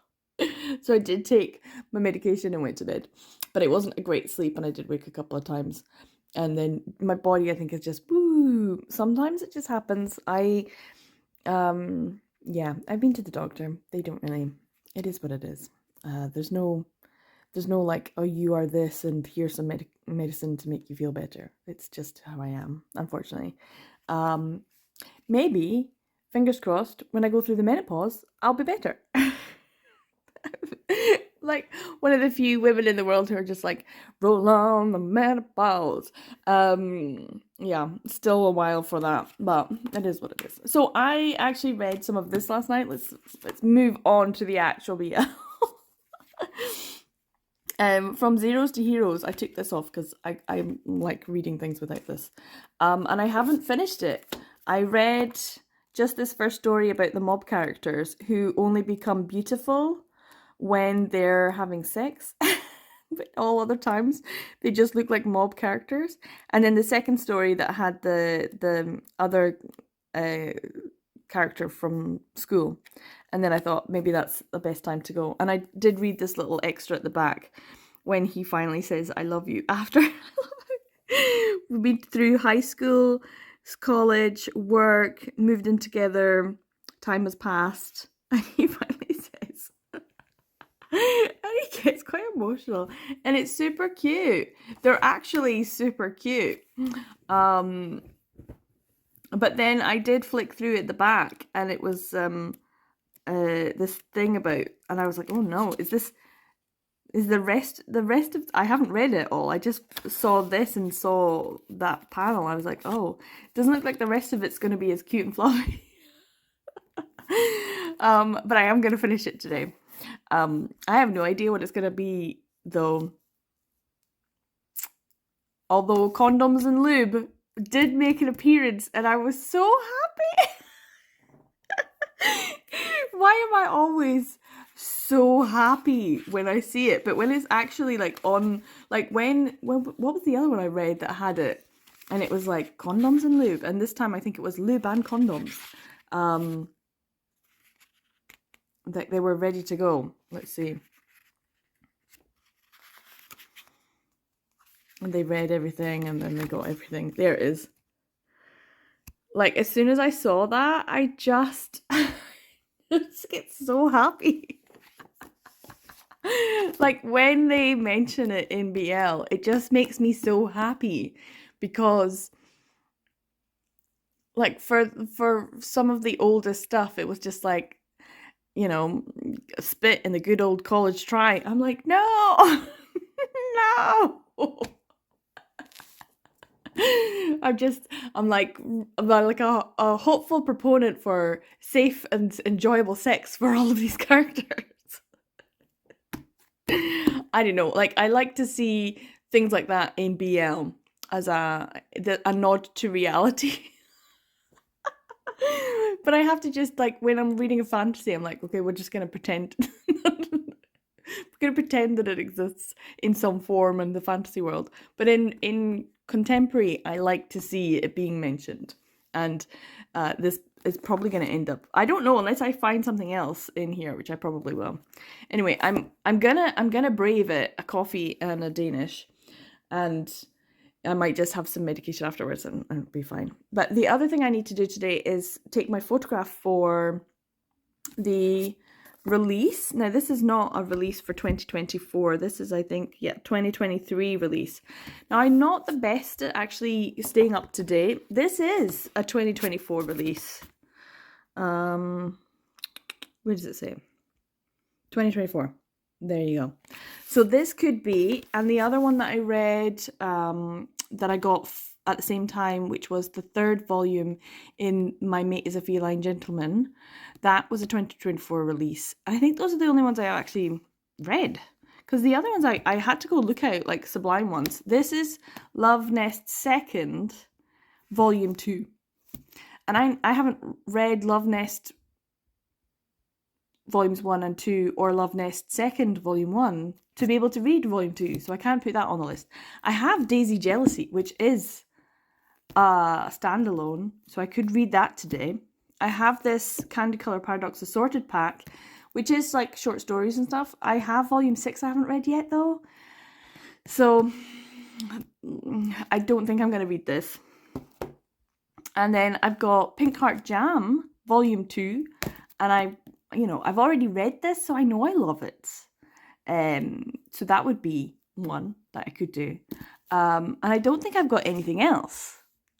So I did take my medication and went to bed, but it wasn't a great sleep, and I did wake a couple of times. And then my body, I think, is just woo. Sometimes it just happens. Yeah, I've been to the doctor. They don't really. It is what it is. There's no like, oh, you are this, and here's some medicine to make you feel better. It's just how I am, unfortunately. Maybe, fingers crossed, when I go through the menopause, I'll be better. Like one of the few women in the world who are just like, roll on the menopause. Yeah, still a while for that, but it is what it is. So I actually read some of this last night. Let's move on to the actual BL. From Zeros to Heroes, I took this off because I like reading things without this. And I haven't finished it. I read just this first story about the mob characters who only become beautiful when they're having sex. But all other times they just look like mob characters. And then the second story that had the other character from school. And then I thought maybe that's the best time to go. And I did read this little extra at the back when he finally says, I love you, after we've been through high school, college, work, moved in together, time has passed, and he finally says, and he gets quite emotional, and it's super cute. They're actually super cute. But then I did flick through at the back, and it was this thing about, and I was like, oh no, is the rest of, I haven't read it all. I just saw this and saw that panel. I was like, oh, it doesn't look like the rest of it's going to be as cute and fluffy. But I am going to finish it today. I have no idea what it's going to be though. Although condoms and lube did make an appearance, and I was so happy. Why am I always so happy when I see it? But when it's actually like on, like when what was the other one I read that had it? And it was like condoms and lube, and this time I think it was lube and condoms. That they were ready to go. Let's see. And they read everything, and then they got everything. There it is. Like, as soon as I saw that, I just get so happy. Like, when they mention it in BL, it just makes me so happy, because like for some of the older stuff, it was just like, you know, spit in the good old college try. I'm like, no, no. I'm like a hopeful proponent for safe and enjoyable sex for all of these characters. I don't know, like I like to see things like that in BL as a nod to reality. But I have to just like when I'm reading a fantasy, I'm like, okay, we're just gonna pretend. We're gonna pretend that it exists in some form in the fantasy world. But in contemporary, I like to see it being mentioned, and this is probably going to end up. I don't know unless I find something else in here, which I probably will. Anyway, I'm gonna brave it, a coffee and a Danish, and I might just have some medication afterwards and it'll be fine. But the other thing I need to do today is take my photograph for the release. Now, this is not a release for 2024. This is, I think, 2023 release. Now, I'm not the best at actually staying up to date. This is a 2024 release. Where does it say? 2024. There you go. So this could be, and the other one that I read that I got at the same time, which was the third volume in My Mate is a Feline Gentleman, that was a 2024 release. And I think those are the only ones I actually read, because the other ones I had to go look out, like Sublime ones. This is Love Nest Second, Volume 2. And I haven't read Love Nest Volumes 1 and 2 or Love Nest Second Volume 1 to be able to read Volume 2, so I can't put that on the list. I have Daisy Jealousy, which is a standalone, so I could read that today. I have this Candy Colour Paradox Assorted pack, which is like short stories and stuff. I have Volume 6 I haven't read yet though, so I don't think I'm going to read this. And then I've got Pink Heart Jam Volume 2, and I've already read this, so I know I love it. So that would be one that I could do. And I don't think I've got anything else.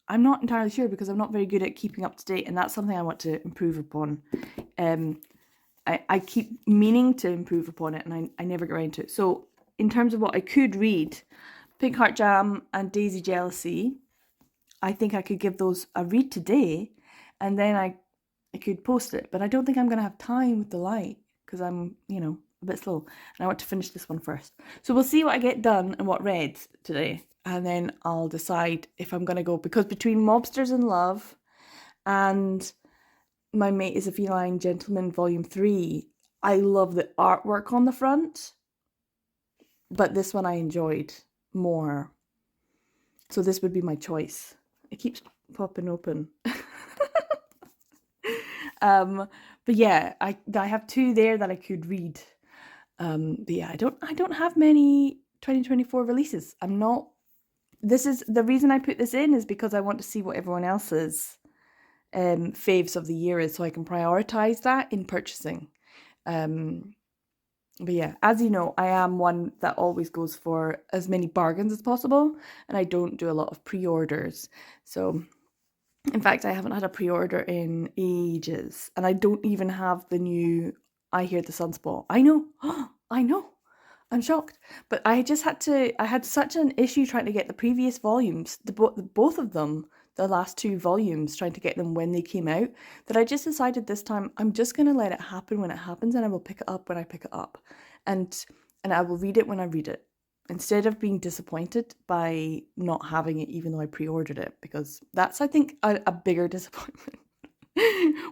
I'm not entirely sure because I'm not very good at keeping up to date, and that's something I want to improve upon. I keep meaning to improve upon it, and I never get around to it. So in terms of what I could read, Pink Heart Jam and Daisy Jealousy, I think I could give those a read today, and then I could post it. But I don't think I'm going to have time with the light because I'm, a bit slow, and I want to finish this one first. So we'll see what I get done and what read today, and then I'll decide if I'm going to go, because between Mobsters in Love and My Mate is a Feline Gentleman Volume 3, I love the artwork on the front, but this one I enjoyed more. So this would be my choice. It keeps popping open. But yeah, I have two there that I could read. But yeah, I don't have many 2024 releases. This is the reason I put this in, is because I want to see what everyone else's faves of the year is, so I can prioritize that in purchasing. But yeah, as you know, I am one that always goes for as many bargains as possible, and I don't do a lot of pre-orders. So in fact, I haven't had a pre-order in ages, and I don't even have the new I Hear the Sunspot. I know, I know, I'm shocked. But I had such an issue trying to get the previous volumes, both of them, the last two volumes, trying to get them when they came out, that I just decided this time I'm just going to let it happen when it happens, and I will pick it up when I pick it up. And I will read it when I read it, instead of being disappointed by not having it even though I pre-ordered it, because that's, I think, a bigger disappointment.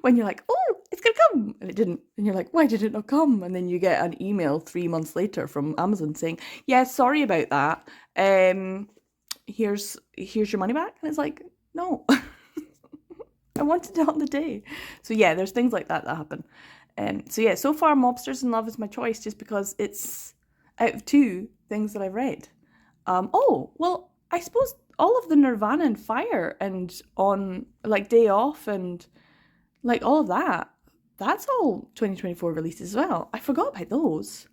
When you're like, oh, it's gonna come, and it didn't, and you're like, why did it not come? And then you get an email 3 months later from Amazon saying, yeah, sorry about that, here's your money back. And it's like, no. I wanted it on the day. So yeah, there's things like that happen. So yeah, so far Mobsters in Love is my choice, just because it's out of two things that I've read. Well, I suppose all of the Nirvana and Fire and On like Day Off and like all of that, that's all 2024 releases as well. I forgot about those.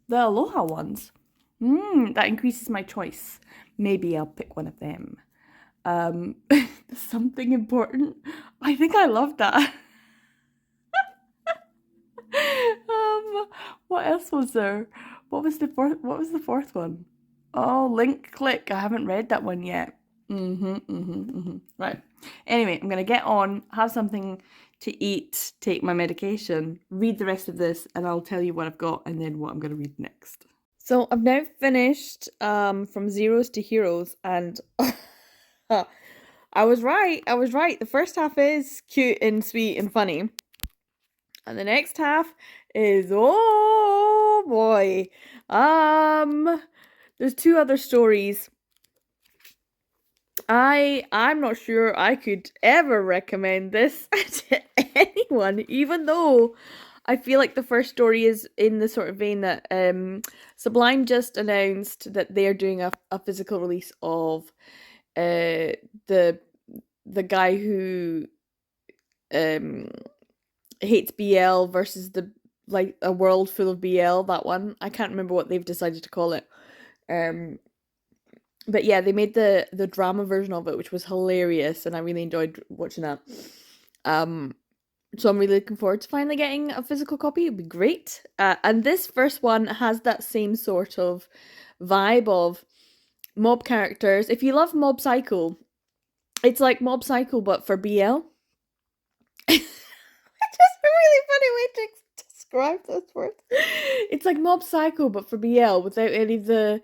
The Aloha ones. That increases my choice. Maybe I'll pick one of them. Something Important. I think I loved that. What else was there? What was the fourth one? Oh, Link Click. I haven't read that one yet. Right. Anyway, I'm gonna get on, have something to eat, take my medication, read the rest of this, and I'll tell you what I've got and then what I'm gonna read next. So I've now finished From Zeros to Heroes, and I was right. I was right. The first half is cute and sweet and funny. And the next half is, oh boy. There's two other stories. I'm not sure I could ever recommend this to anyone, even though I feel like the first story is in the sort of vein that Sublime just announced that they're doing a physical release of the guy who um hates BL versus the like a world full of BL, that one. I can't remember what they've decided to call it. Um but yeah, they made the drama version of it, which was hilarious, and I really enjoyed watching that. Um so I'm really looking forward to finally getting a physical copy. It'd be great. And this first one has that same sort of vibe of mob characters. If you love Mob Psycho, it's like Mob Psycho but for BL. Just a really funny way to describe this word. It's like Mob Psycho but for BL without any of the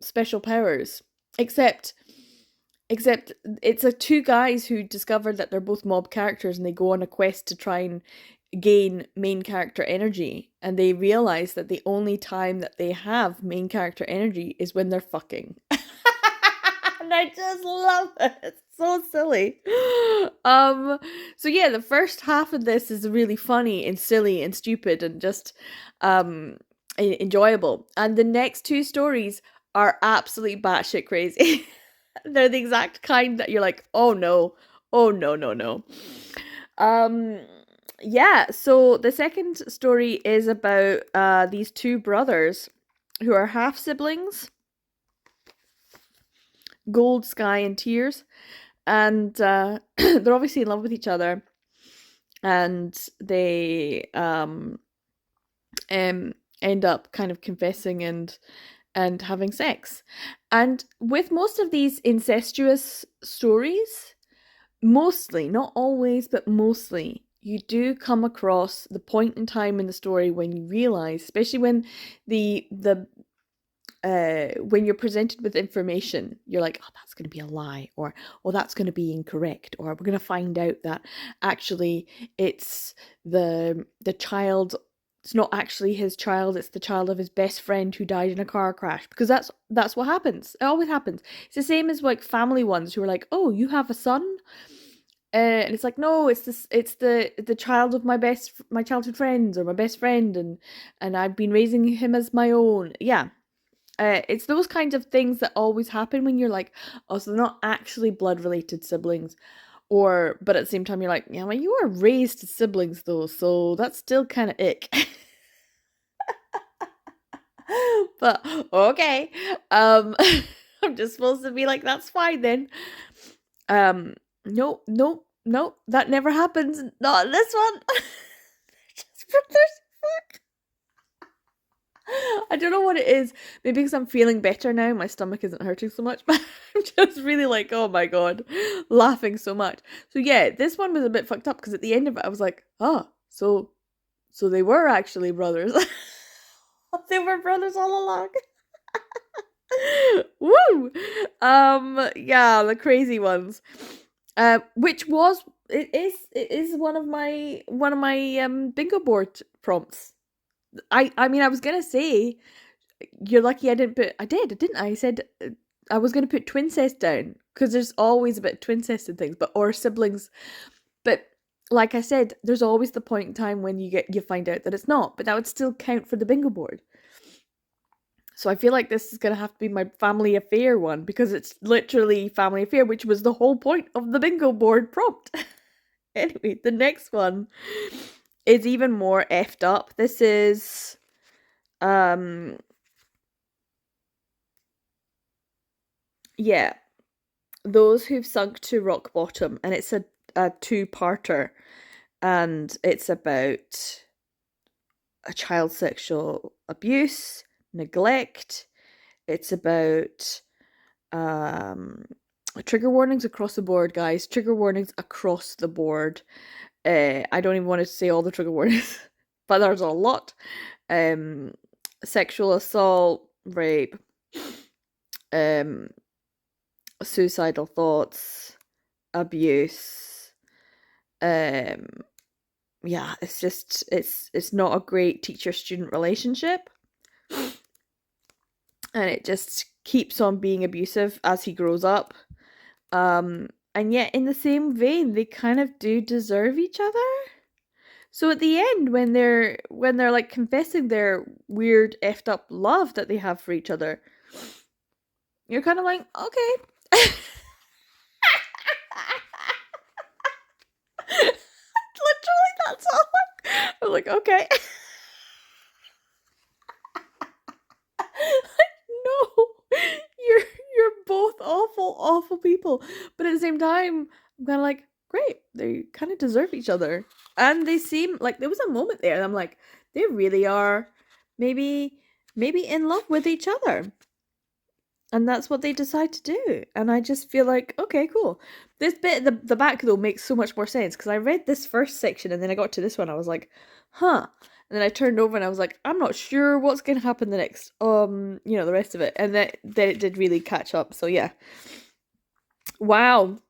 special powers. Except it's two guys who discover that they're both mob characters and they go on a quest to try and gain main character energy, and they realize that the only time that they have main character energy is when they're fucking. And I just love it. It's so silly. So yeah, the first half of this is really funny and silly and stupid and just enjoyable. And the next two stories are absolutely batshit crazy. They're the exact kind that you're like, oh no, oh no, no, no. Um, yeah. So the second story is about these two brothers who are half siblings, Gold, Sky, and Tears, and they're obviously in love with each other, and they end up kind of confessing and having sex. And with most of these incestuous stories, mostly, not always, but mostly, you do come across the point in time in the story when you realize, especially when the when you're presented with information, you're like, oh, that's going to be a lie, or oh, that's going to be incorrect, or we're going to find out that actually it's the child. It's not actually his child, it's the child of his best friend who died in a car crash, because that's what happens. It always happens. It's the same as like family ones who are like, oh, you have a son, and it's like, no, it's the child of my childhood friends or my best friend, and I've been raising him as my own. Yeah. It's those kinds of things that always happen when you're like, oh, so they're not actually blood related siblings, or but at the same time you're like, yeah, well, you were raised siblings though, so that's still kind of ick. But okay, I'm just supposed to be like, that's fine then. No, no, no, that never happens. Not in this one. Just brothers. Fuck. I don't know what it is. Maybe because I'm feeling better now, my stomach isn't hurting so much. But I'm just really like, oh my god, laughing so much. So yeah, this one was a bit fucked up because at the end of it, I was like, oh, so they were actually brothers. They were brothers all along. Woo! Yeah, the crazy ones. Which was it is one of my bingo board prompts. I mean, I was gonna say, you're lucky I didn't put. I did, didn't I? I said I was gonna put twincest down because there's always a bit of twincest in things, but or siblings. But like I said, there's always the point in time when you find out that it's not. But that would still count for the bingo board. So I feel like this is gonna have to be my family affair one because it's literally family affair, which was the whole point of the bingo board prompt. Anyway, the next one is even more effed up. This is yeah, those who've sunk to rock bottom, and it's a two-parter, and it's about a child sexual abuse, neglect. It's about Trigger warnings across the board, guys. Trigger warnings across the board. I don't even want to say all the trigger warnings, but there's a lot. Sexual assault, rape, suicidal thoughts, abuse. Yeah, it's just it's not a great teacher-student relationship, and it just keeps on being abusive as he grows up. And yet in the same vein, they kind of do deserve each other. So at the end, when they're like confessing their weird effed up love that they have for each other, you're kind of like, okay. Literally, that's all. I'm like, okay. No, you're both awful people. But at the same time, I'm kind of like, great. They kind of deserve each other, and they seem like there was a moment there, and I'm like, they really are, maybe in love with each other. And that's what they decide to do. And I just feel like, okay, cool. This bit at the back, though, makes so much more sense. Because I read this first section and then I got to this one. I was like, huh. And then I turned over and I was like, I'm not sure what's going to happen the next, the rest of it. And then it did really catch up. So, yeah. Wow.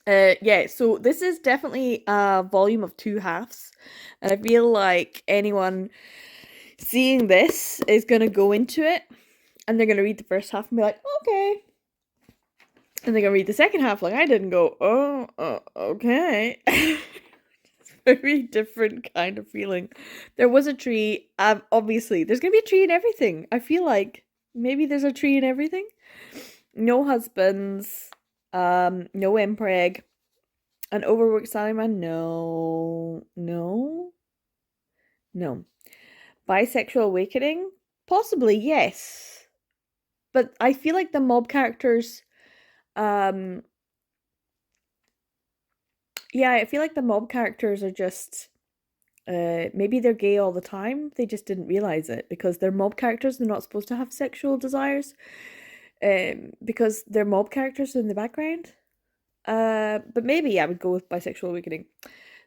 Yeah, so this is definitely a volume of 2 halves. And I feel like anyone seeing this is going to go into it and they're going to read the first half and be like, okay. And they're going to read the second half like I didn't go, okay. It's a very different kind of feeling. There was a tree. Obviously, there's going to be a tree in everything. I feel like maybe there's a tree in everything. No husbands. No impreg. An overworked salaryman. No. Bisexual awakening? Possibly, yes. But I feel like the mob characters, I feel like the mob characters are just, maybe they're gay all the time. They just didn't realize it because they're mob characters. They're not supposed to have sexual desires, because they're mob characters in the background. But maybe I would go with bisexual awakening.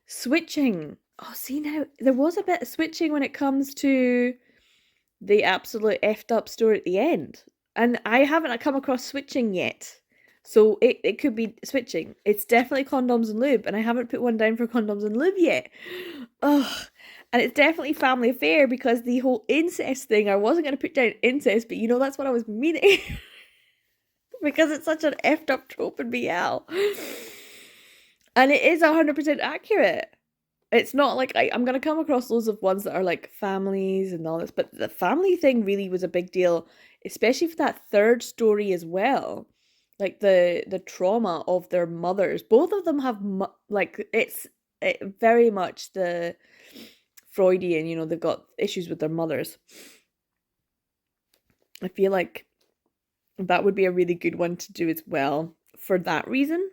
Switching. Oh, see now, there was a bit of switching when it comes to the absolute effed up story at the end. And I haven't come across switching yet. So it could be switching. It's definitely condoms and lube, and I haven't put one down for condoms and lube yet. Ugh. And it's definitely family affair because the whole incest thing, I wasn't going to put down incest, but that's what I was meaning. Because it's such an effed up trope in BL. And it is 100% accurate. It's not like I'm going to come across loads of ones that are like families and all this, but the family thing really was a big deal, especially for that third story as well. Like the trauma of their mothers. Both of them have it's very much the Freudian, they've got issues with their mothers. I feel like that would be a really good one to do as well for that reason.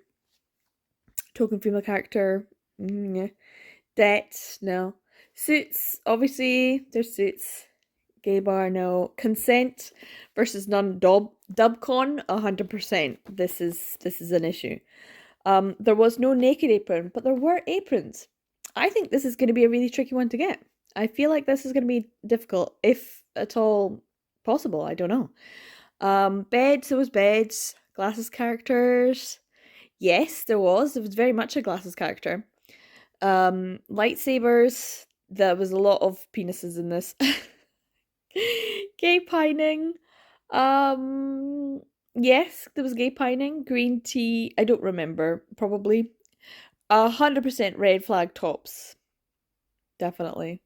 Token female character. Yeah. Debt, no. Suits, obviously, there's Suits. Gay bar, no. Consent versus none. Dubcon, 100%. This is an issue. There was no naked apron, but there were aprons. I think this is going to be a really tricky one to get. I feel like this is going to be difficult, if at all possible. I don't know. Beds, there was beds. Glasses characters. Yes, there was. There was very much a glasses character. Lightsabers. There was a lot of penises in this. Gay pining. Yes, there was gay pining. Green tea. I don't remember. Probably. 100% red flag tops. Definitely.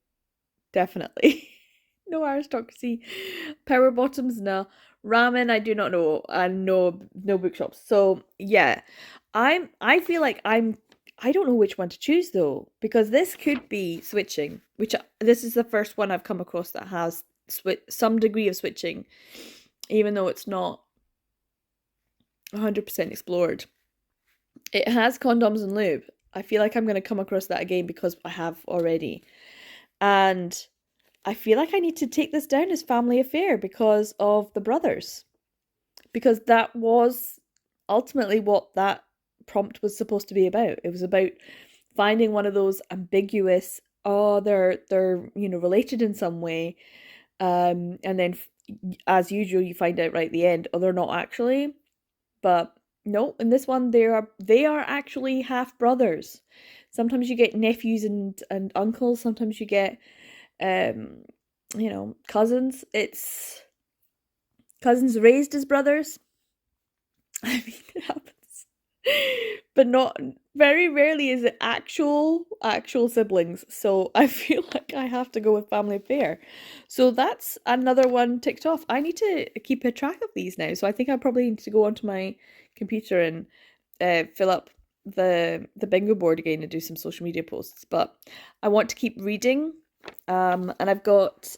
No aristocracy. Power bottoms, no. Ramen, I do not know. And no bookshops. So yeah. I feel like I don't know which one to choose though, because this could be switching, which this is the first one I've come across that has some degree of switching, even though it's not 100% explored. It has condoms and lube. I feel like I'm going to come across that again because I have already. And I feel like I need to take this down as family affair because of the brothers. because that was ultimately what that prompt was supposed to be about. It was about finding one of those ambiguous, oh, they're related in some way, and then as usual you find out right at the end, oh, they're not actually. But no, in this one they are actually half brothers. Sometimes you get nephews and uncles. Sometimes you get um cousins. It's cousins raised as brothers. I mean, it happens. But not very rarely is it actual siblings. So I feel like I have to go with family affair. So that's another one ticked off. I need to keep a track of these now. So I think I probably need to go onto my computer and fill up the bingo board again and do some social media posts. But I want to keep reading. And I've got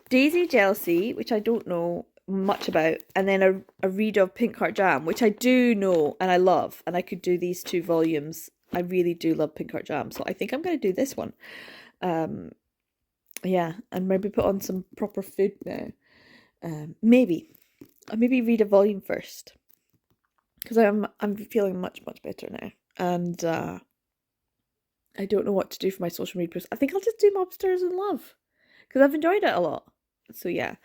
Daisy Jealousy, which I don't know much about, and then a read of Pink Heart Jam, which I do know and I love, and I could do these 2 volumes. I really do love Pink Heart Jam, so I think I'm going to do this one. Yeah, and maybe put on some proper food now. Maybe read a volume first, because I'm feeling much better now, and I don't know what to do for my social media posts. I think I'll just do Mobsters in Love, because I've enjoyed it a lot. So yeah.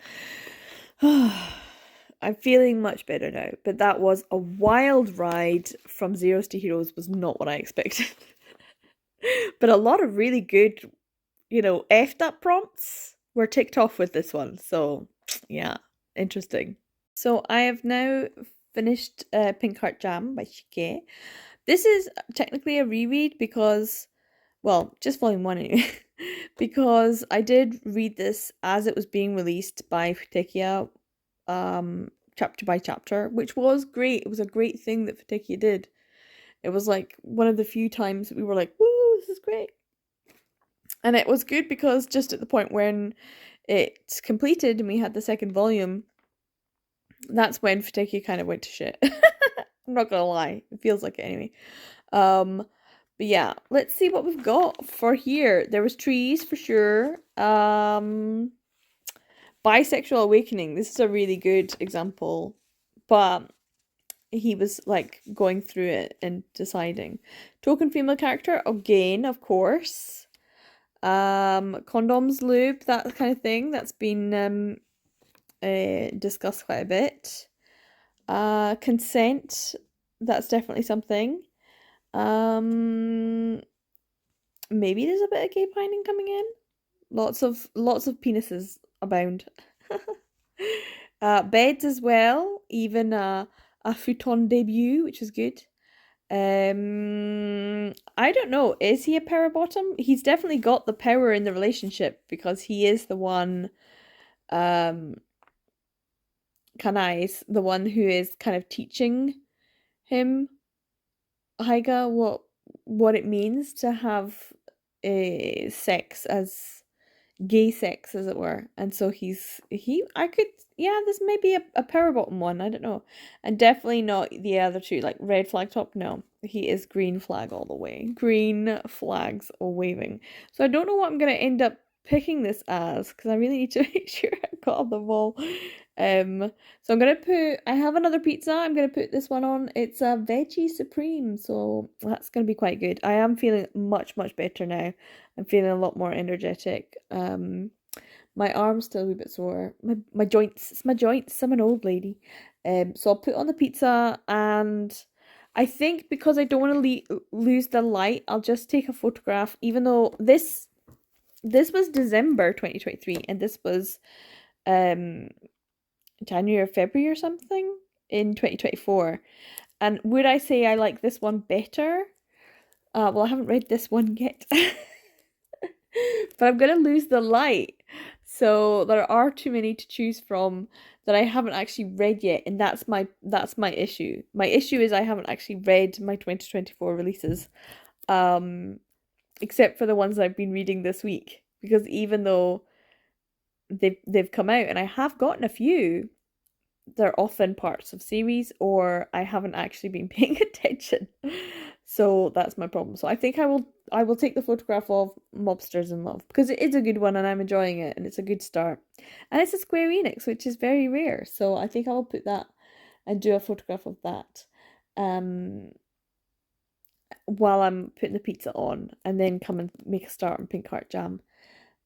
I'm feeling much better now, but that was a wild ride from Zeros to Heroes. Was not what I expected. But a lot of really good, effed up prompts were ticked off with this one. So yeah, interesting. So I have now finished Pink Heart Jam by Shike. This is technically a reread because, well, just volume 1 anyway. Because I did read this as it was being released by Futekia, chapter by chapter, which was great. It was a great thing that Futekia did. It was like one of the few times that we were like, woo, this is great. And it was good because just at the point when it's completed and we had the second volume, that's when Futekia kind of went to shit. I'm not gonna lie. It feels like it anyway. But yeah, let's see what we've got for here. There was trees for sure. Bisexual Awakening. This is a really good example, but he was like going through it and deciding. Token female character again, of course. Condoms, lube, that kind of thing. That's been discussed quite a bit. Consent. That's definitely something. Maybe there's a bit of gay pining coming in. Lots of penises abound. Beds as well. Even a futon debut, which is good. I don't know. Is he a power bottom? He's definitely got the power in the relationship because he is the one. Kanai's the one who is kind of teaching him, Haiga, what it means to have sex as gay sex, as it were. And so this may be a power bottom one, I don't know. And definitely not the other two, like red flag top, no. He is green flag all the way. Green flags waving. So I don't know what I'm going to end up picking this as, because I really need to make sure I got them all. So I'm going to I have another pizza, I'm going to put this one on. It's a veggie supreme, so that's going to be quite good. I am feeling much better now. I'm feeling a lot more energetic. My arm's still a wee bit sore. My joints. It's my joints. I'm an old lady. So I'll put on the pizza, and I think because I don't want to lose the light, I'll just take a photograph. Even though this was December 2023, and this was January or February or something in 2024. And would I say I like this one better? Well, I haven't read this one yet. But I'm going to lose the light. So there are too many to choose from that I haven't actually read yet, and that's my issue. My issue is I haven't actually read my 2024 releases. Except for the ones I've been reading this week, because even though they've come out and I have gotten a few, they're often parts of series or I haven't actually been paying attention. So that's my problem. So I think I will take the photograph of Mobsters in Love because it is a good one and I'm enjoying it and it's a good start. And it's a Square Enix, which is very rare. So I think I will put that and do a photograph of that while I'm putting the pizza on and then come and make a start on Pink Heart Jam.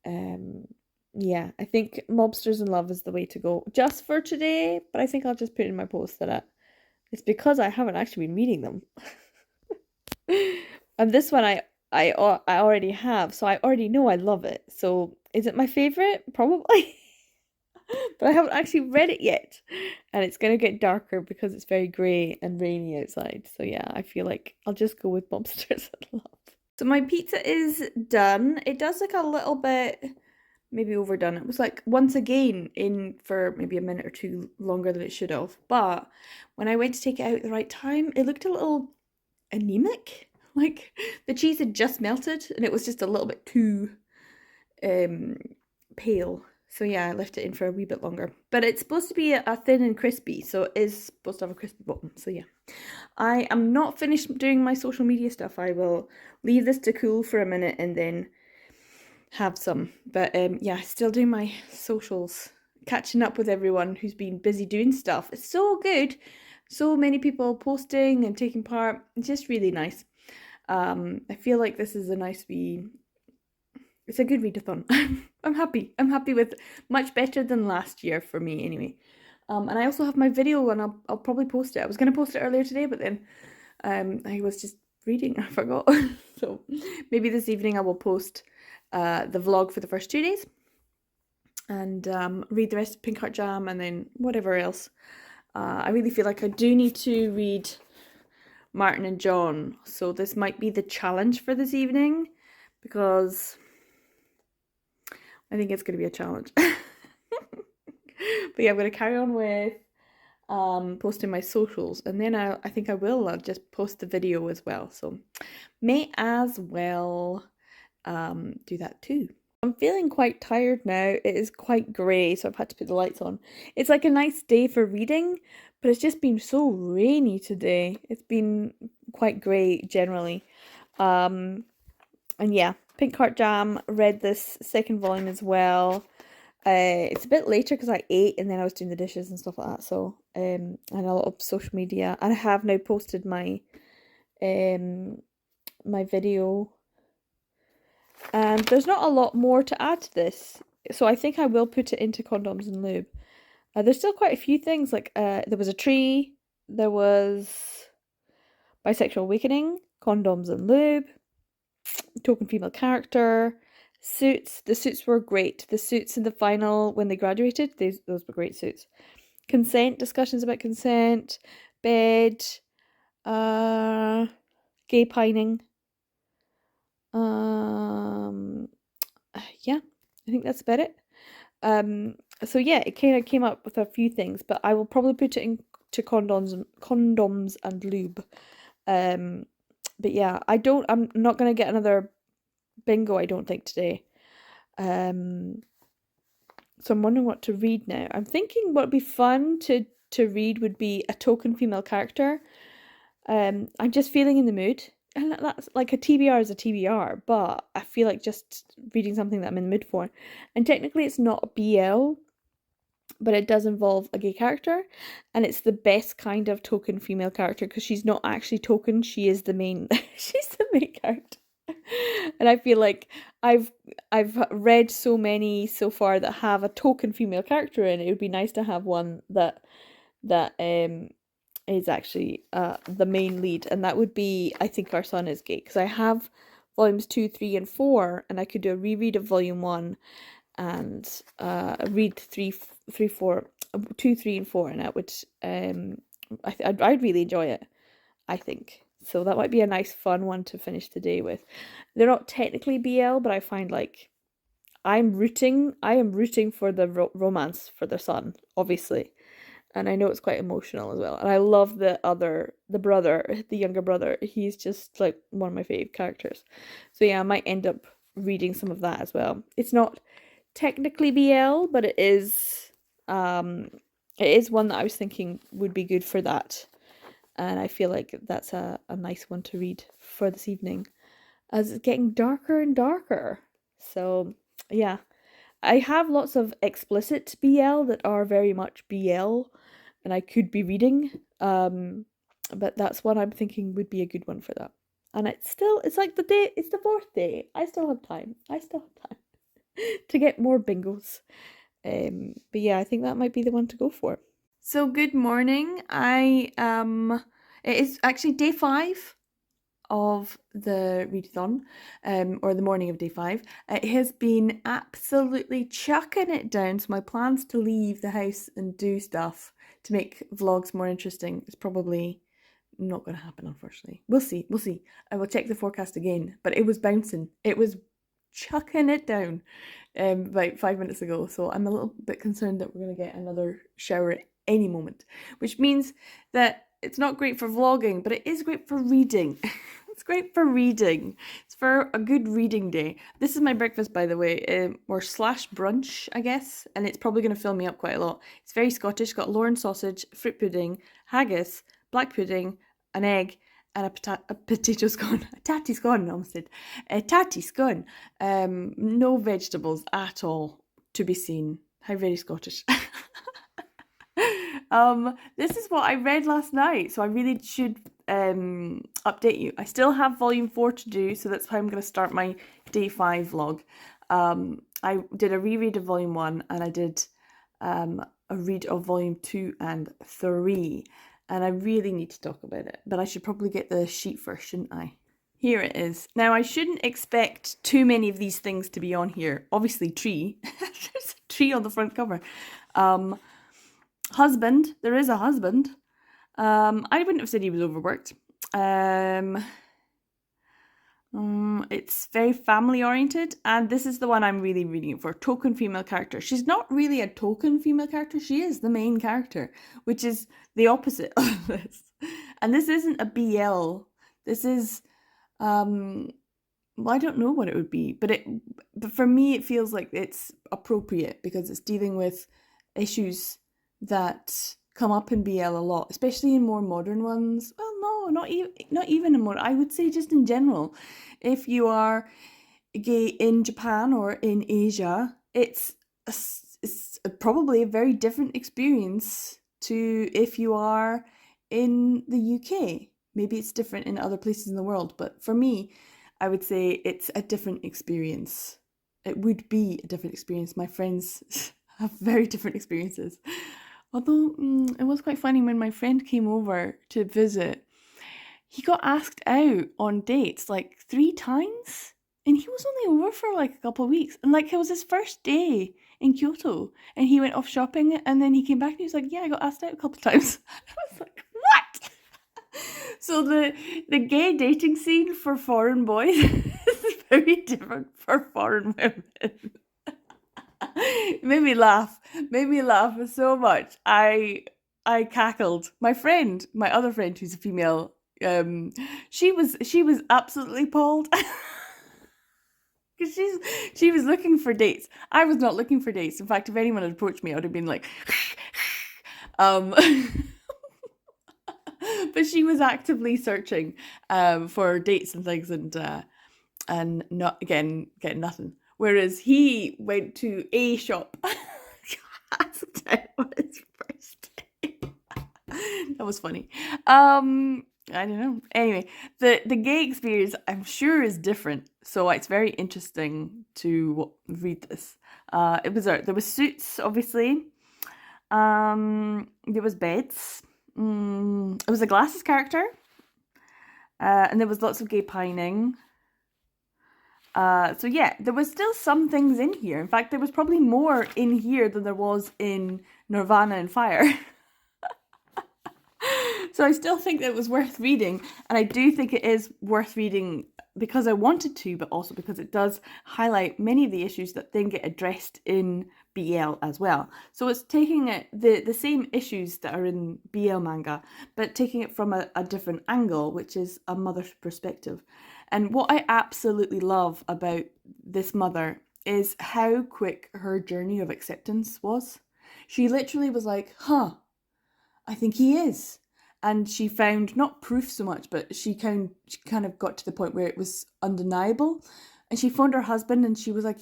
Um, yeah, I think Mobsters in Love is the way to go just for today, but I think I'll just put in my post that it's because I haven't actually been reading them. And this one I already have, so I already know I love it. So is it my favorite? Probably. But I haven't actually read it yet. And it's gonna get darker because it's very grey and rainy outside. So yeah, I feel like I'll just go with Mobsters in Love. So my pizza is done. It does look a little bit maybe overdone. It was like once again in for maybe a minute or two longer than it should have. But when I went to take it out at the right time, it looked a little anemic. Like the cheese had just melted and it was just a little bit too pale. So yeah, I left it in for a wee bit longer. But it's supposed to be a thin and crispy, so it is supposed to have a crispy bottom. So yeah. I am not finished doing my social media stuff. I will leave this to cool for a minute and then have some. But yeah, still doing my socials, catching up with everyone who's been busy doing stuff. It's so good. So many people posting and taking part. It's just really nice. I feel like this is a nice wee. It's a good readathon. I'm happy. I'm happy with much better than last year for me anyway. And I also have my video and I'll probably post it. I was gonna post it earlier today, but then I was just reading. I forgot. So maybe this evening I will post the vlog for the first 2 days and read the rest of Pink Heart Jam and then whatever else. I really feel like I do need to read Martin and John, so this might be the challenge for this evening because I think it's going to be a challenge. But yeah, I'm going to carry on with posting my socials and then I think I'll just post the video as well, so may as well do that too. I'm feeling quite tired now. It is quite grey, so I've had to put the lights on. It's like a nice day for reading, but it's just been so rainy today. It's been quite grey generally. And yeah, Pink Heart Jam, read this second volume as well. It's a bit later because I ate and then I was doing the dishes and stuff like that. So, and a lot of social media. And I have now posted my my video. And there's not a lot more to add to this. So I think I will put it into Condoms and Lube. There's still quite a few things, like there was a tree, there was Bisexual Awakening, Condoms and Lube, Token Female Character, Suits. The suits were great. The suits in the final, when they graduated, those were great suits. Consent, discussions about consent, bed, gay pining. Yeah, I think that's about it. So yeah, it kind of came up with a few things, but I will probably put it into condoms and lube. But yeah, I'm not gonna get another bingo, I don't think, today. So I'm wondering what to read now. I'm thinking what would be fun to read would be a token female character. I'm just feeling in the mood. And that's like a TBR is a TBR, but I feel like just reading something that I'm in the mood for. And technically it's not a BL, but it does involve a gay character. And it's the best kind of token female character because she's not actually token, she is the main she's the main character. And I feel like I've read so many so far that have a token female character in it. It would be nice to have one that is actually the main lead, and that would be I Think Our Son Is Gay, because I have volumes 2, 3, and 4, and I could do a reread of volume 1 and read 2, 3, and 4, and that would I'd really enjoy it, I think. So that might be a nice fun one to finish the day with. They're not technically BL, but I find like I am rooting for the romance for their son, obviously. And I know it's quite emotional as well. And I love the younger brother. He's just like one of my fave characters. So yeah, I might end up reading some of that as well. It's not technically BL, but it is one that I was thinking would be good for that and I feel like that's a nice one to read for this evening as it's getting darker and darker. So, yeah, I have lots of explicit BL that are very much BL, and I could be reading, but that's one I'm thinking would be a good one for that. And it's like it's the fourth day. I still have time. To get more bingos. But yeah, I think that might be the one to go for. So good morning. It is actually day 5 of the readathon, or the morning of day 5. It has been absolutely chucking it down. So my plans to leave the house and do stuff to make vlogs more interesting is probably not going to happen, unfortunately. We'll see. I will check the forecast again, but it was bouncing. It was chucking it down about 5 minutes ago, so I'm a little bit concerned that we're going to get another shower at any moment, which means that it's not great for vlogging, but it is great for reading. It's great for reading. It's for a good reading day. This is my breakfast, by the way, or slash brunch, I guess, and it's probably going to fill me up quite a lot. It's very Scottish. Got Lorne sausage, fruit pudding, haggis, black pudding, an egg, and a potato scone. A tatty scone, I almost said. A tatty scone. No vegetables at all to be seen. How very Scottish. This is what I read last night, so I really should update you. I still have volume 4 to do, so that's how I'm going to start my day 5 vlog. I did a reread of volume 1, and I did a read of volume 2 and 3, and I really need to talk about it, but I should probably get the sheet first, shouldn't I? Here it is. Now, I shouldn't expect too many of these things to be on here. Obviously, tree. There's a tree on the front cover. Husband. There is a husband. I wouldn't have said he was overworked. It's very family oriented, and this is the one I'm really reading it for. Token female character. She's not really a token female character. She is the main character, which is the opposite of this. And this isn't a BL. This is, well, I don't know what it would be, but for me it feels like it's appropriate because it's dealing with issues that come up in BL a lot, especially in more modern ones. Well, no, not even in more. I would say just in general, if you are gay in Japan or in Asia, it's probably a very different experience to if you are in the UK. Maybe it's different in other places in the world, but for me, I would say it's a different experience. It would be a different experience. My friends have very different experiences. Although it was quite funny when my friend came over to visit, he got asked out on dates like 3 times, and he was only over for like a couple of weeks, and like it was his first day in Kyoto, and he went off shopping, and then he came back and he was like, yeah, I got asked out a couple of times. I was like, what? So the gay dating scene for foreign boys is very different for foreign women. Made me laugh so much. I cackled. My other friend who's a female, she was absolutely appalled. Because she was looking for dates. I was not looking for dates. In fact, if anyone had approached me, I would have been like, but she was actively searching for dates and things, and not getting nothing. Whereas he went to a shop, asked out on his first day. That was funny. I don't know. Anyway, the gay experience, I'm sure, is different. So it's very interesting to read this. There was suits, obviously. There was beds. It was a glasses character. And there was lots of gay pining. So yeah, there was still some things in here. In fact, there was probably more in here than there was in Nirvana and Fire. So I still think that it was worth reading, and I do think it is worth reading because I wanted to, but also because it does highlight many of the issues that then get addressed in BL as well. So it's taking it, the same issues that are in BL manga, but taking it from a different angle, which is a mother's perspective. And what I absolutely love about this mother is how quick her journey of acceptance was. She literally was like, I think he is. and she found not proof so much, but she kind of got to the point where it was undeniable. And she phoned her husband and she was like,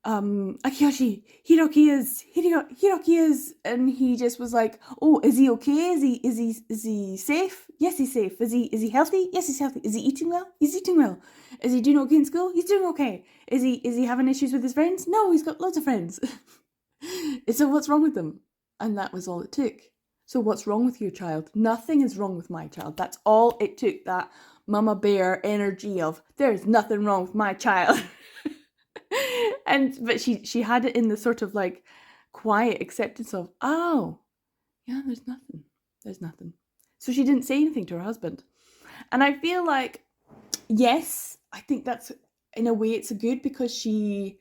Akiyoshi, Hiroki is, and he just was like, oh, is he okay? Is he safe? Yes, he's safe. Is he healthy? Yes, he's healthy. Is he eating well? He's eating well. Is he doing okay in school? He's doing okay. Is he having issues with his friends? No, he's got loads of friends. So what's wrong with them? And that was all it took. So what's wrong with your child? Nothing is wrong with my child. That's all it took. That mama bear energy of there's nothing wrong with my child. But she had it in the sort of like quiet acceptance of, oh yeah, there's nothing. So she didn't say anything to her husband. And I feel like, yes, I think that's, in a way, it's good, because she's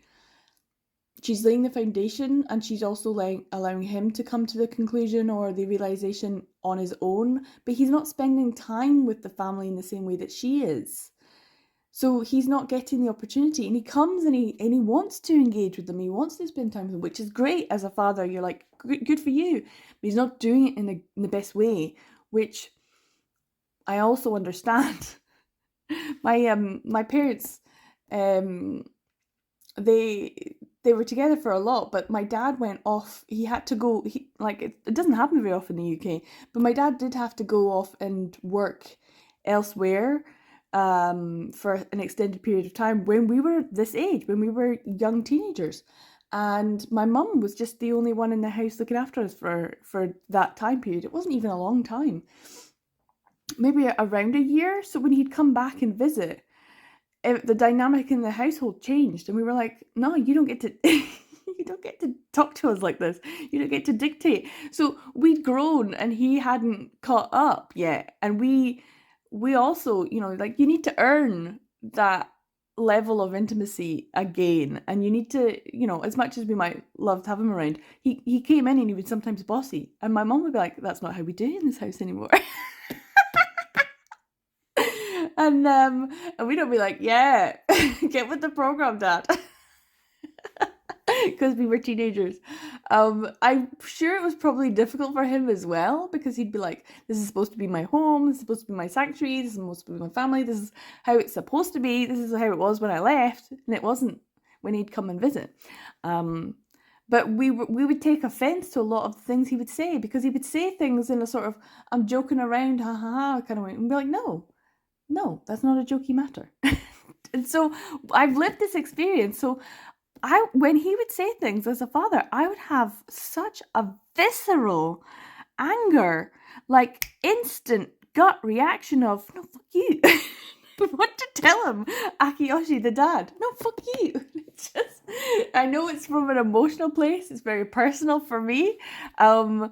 laying the foundation, and she's also allowing him to come to the conclusion or the realization on his own, but he's not spending time with the family in the same way that she is. So he's not getting the opportunity, and he comes and he wants to engage with them. He wants to spend time with them, which is great. As a father, you're like, good for you. But he's not doing it in the best way, which I also understand. My parents, they were together for a lot, but my dad went off. He had to go. It doesn't happen very often in the UK, but my dad did have to go off and work elsewhere for an extended period of time when we were this age, when we were young teenagers. And my mum was just the only one in the house looking after us for that time period. It wasn't even a long time, maybe around a year. So when he'd come back and visit, the dynamic in the household changed, and we were like, no, you don't get to you don't get to talk to us like this. You don't get to dictate. So we'd grown and he hadn't caught up yet. And we also, like, you need to earn that level of intimacy again. And you need to, as much as we might love to have him around, he came in and he was sometimes bossy. And my mom would be like, that's not how we do it in this house anymore. And we'd all be like, yeah, get with the program, Dad. Because we were teenagers. I'm sure it was probably difficult for him as well, because he'd be like, this is supposed to be my home, this is supposed to be my sanctuary, this is supposed to be my family, this is how it's supposed to be, this is how it was when I left, and it wasn't when he'd come and visit. But we would take offence to a lot of the things he would say, because he would say things in a sort of, I'm joking around, ha ha ha kind of way, and be like, no, that's not a jokey matter. And so I've lived this experience. So when he would say things as a father, I would have such a visceral anger, like instant gut reaction of, no, fuck you. What to tell him, Akiyoshi, the dad? No, fuck you. I know it's from an emotional place. It's very personal for me. I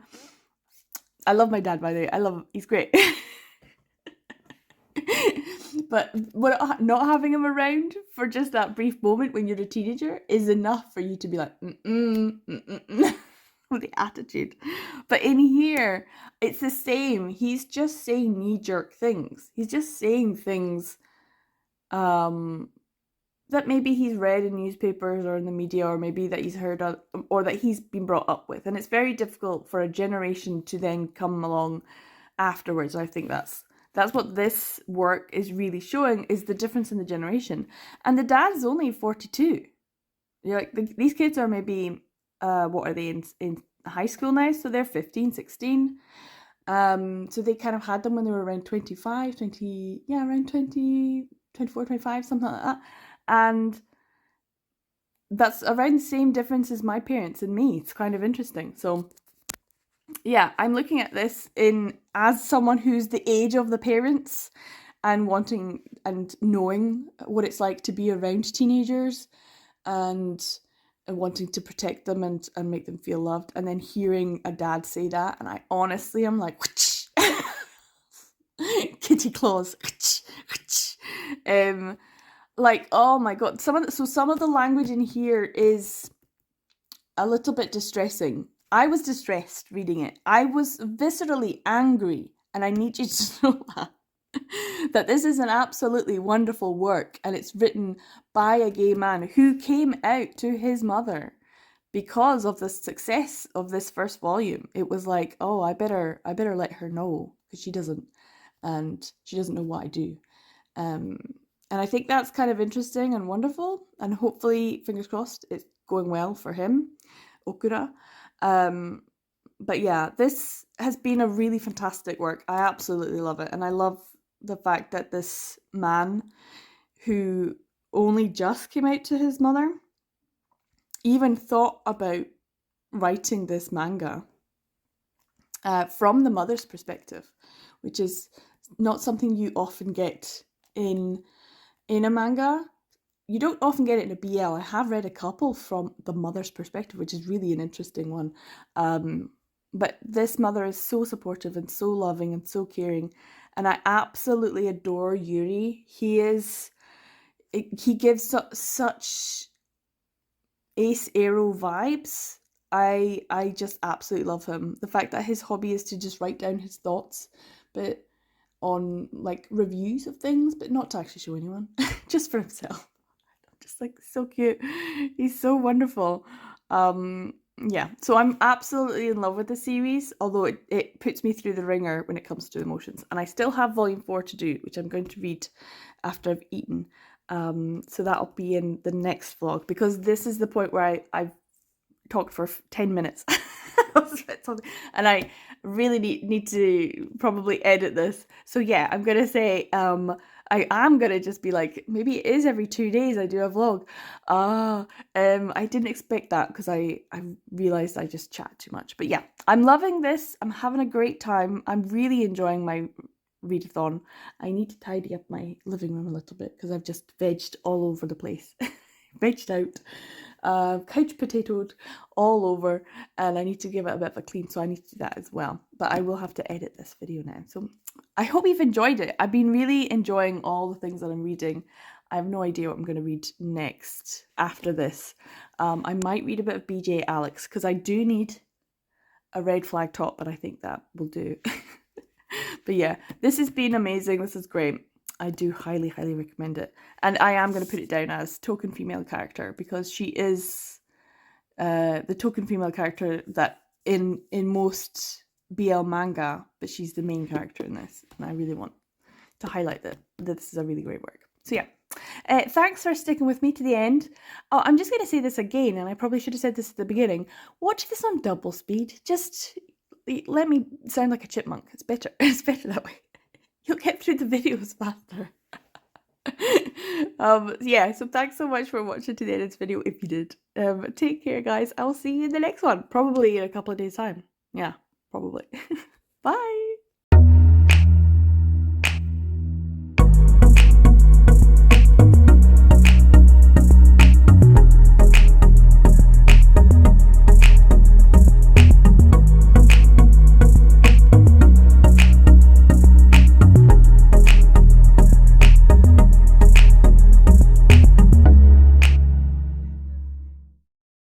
love my dad, by the way. He's great. But not having him around for just that brief moment when you're a teenager is enough for you to be like, with the attitude. But in here, it's the same. He's just saying knee-jerk things. He's just saying things that maybe he's read in newspapers or in the media, or maybe that he's heard of, or that he's been brought up with. And it's very difficult for a generation to then come along afterwards. I think that's what this work is really showing, is the difference in the generation. And the dad is only 42. You're like, these kids are maybe, what are they, in high school now? So they're 15, 16. So they kind of had them when they were around 25, 20, yeah, around 20, 24, 25, something like that. And that's around the same difference as my parents and me. It's kind of interesting. So yeah, I'm looking at this as someone who's the age of the parents, and wanting and knowing what it's like to be around teenagers, and wanting to protect them and make them feel loved, and then hearing a dad say that, and I'm like, kitty claws. Like, oh my god, some of the language in here is a little bit distressing. I was distressed reading it. I was viscerally angry, and I need you to know that this is an absolutely wonderful work, and it's written by a gay man who came out to his mother because of the success of this first volume, it was like, oh, I better let her know, because she doesn't know what I do. And I think that's kind of interesting and wonderful, and hopefully, fingers crossed, it's going well for him, Okura. But yeah, this has been a really fantastic work. I absolutely love it, and I love the fact that this man, who only just came out to his mother, even thought about writing this manga from the mother's perspective, which is not something you often get in a manga. You don't often get it in a BL. I have read a couple from the mother's perspective, which is really an interesting one. But this mother is so supportive and so loving and so caring, and I absolutely adore Yuri. He gives such Ace Arrow vibes. I just absolutely love him. The fact that his hobby is to just write down his thoughts, but on like reviews of things, but not to actually show anyone, just for himself. Just like so cute. He's so wonderful. Yeah, so I'm absolutely in love with the series, although it puts me through the ringer when it comes to emotions. And I still have volume 4 to do, which I'm going to read after I've eaten. So that'll be in the next vlog, because this is the point where I've talked for 10 minutes. And I really need to probably edit this. So yeah, I'm gonna say I am gonna just be like, maybe it is every 2 days I do a vlog. I didn't expect that, because I realized I just chat too much. But yeah, I'm loving this. I'm having a great time. I'm really enjoying my readathon. I need to tidy up my living room a little bit, because I've just vegged all over the place. Vegged out, couch potatoed all over, and I need to give it a bit of a clean, so I need to do that as well. But I will have to edit this video now. So I hope you've enjoyed it. I've been really enjoying all the things that I'm reading. I have no idea what I'm going to read next after this. I might read a bit of BJ Alex, because I do need a red flag top, but I think that will do. But yeah, this has been amazing. This is great. I do highly, highly recommend it. And I am going to put it down as token female character, because she is the token female character that in most BL manga, but she's the main character in this. And I really want to highlight that this is a really great work. So yeah, thanks for sticking with me to the end. Oh, I'm just going to say this again, and I probably should have said this at the beginning. Watch this on double speed. Just let me sound like a chipmunk. It's better. It's better that way. You'll get through the videos faster. Yeah, so thanks so much for watching to the end of this video, if you did. Take care, guys. I'll see you in the next one, probably in a couple of days' time. Yeah, probably. Bye.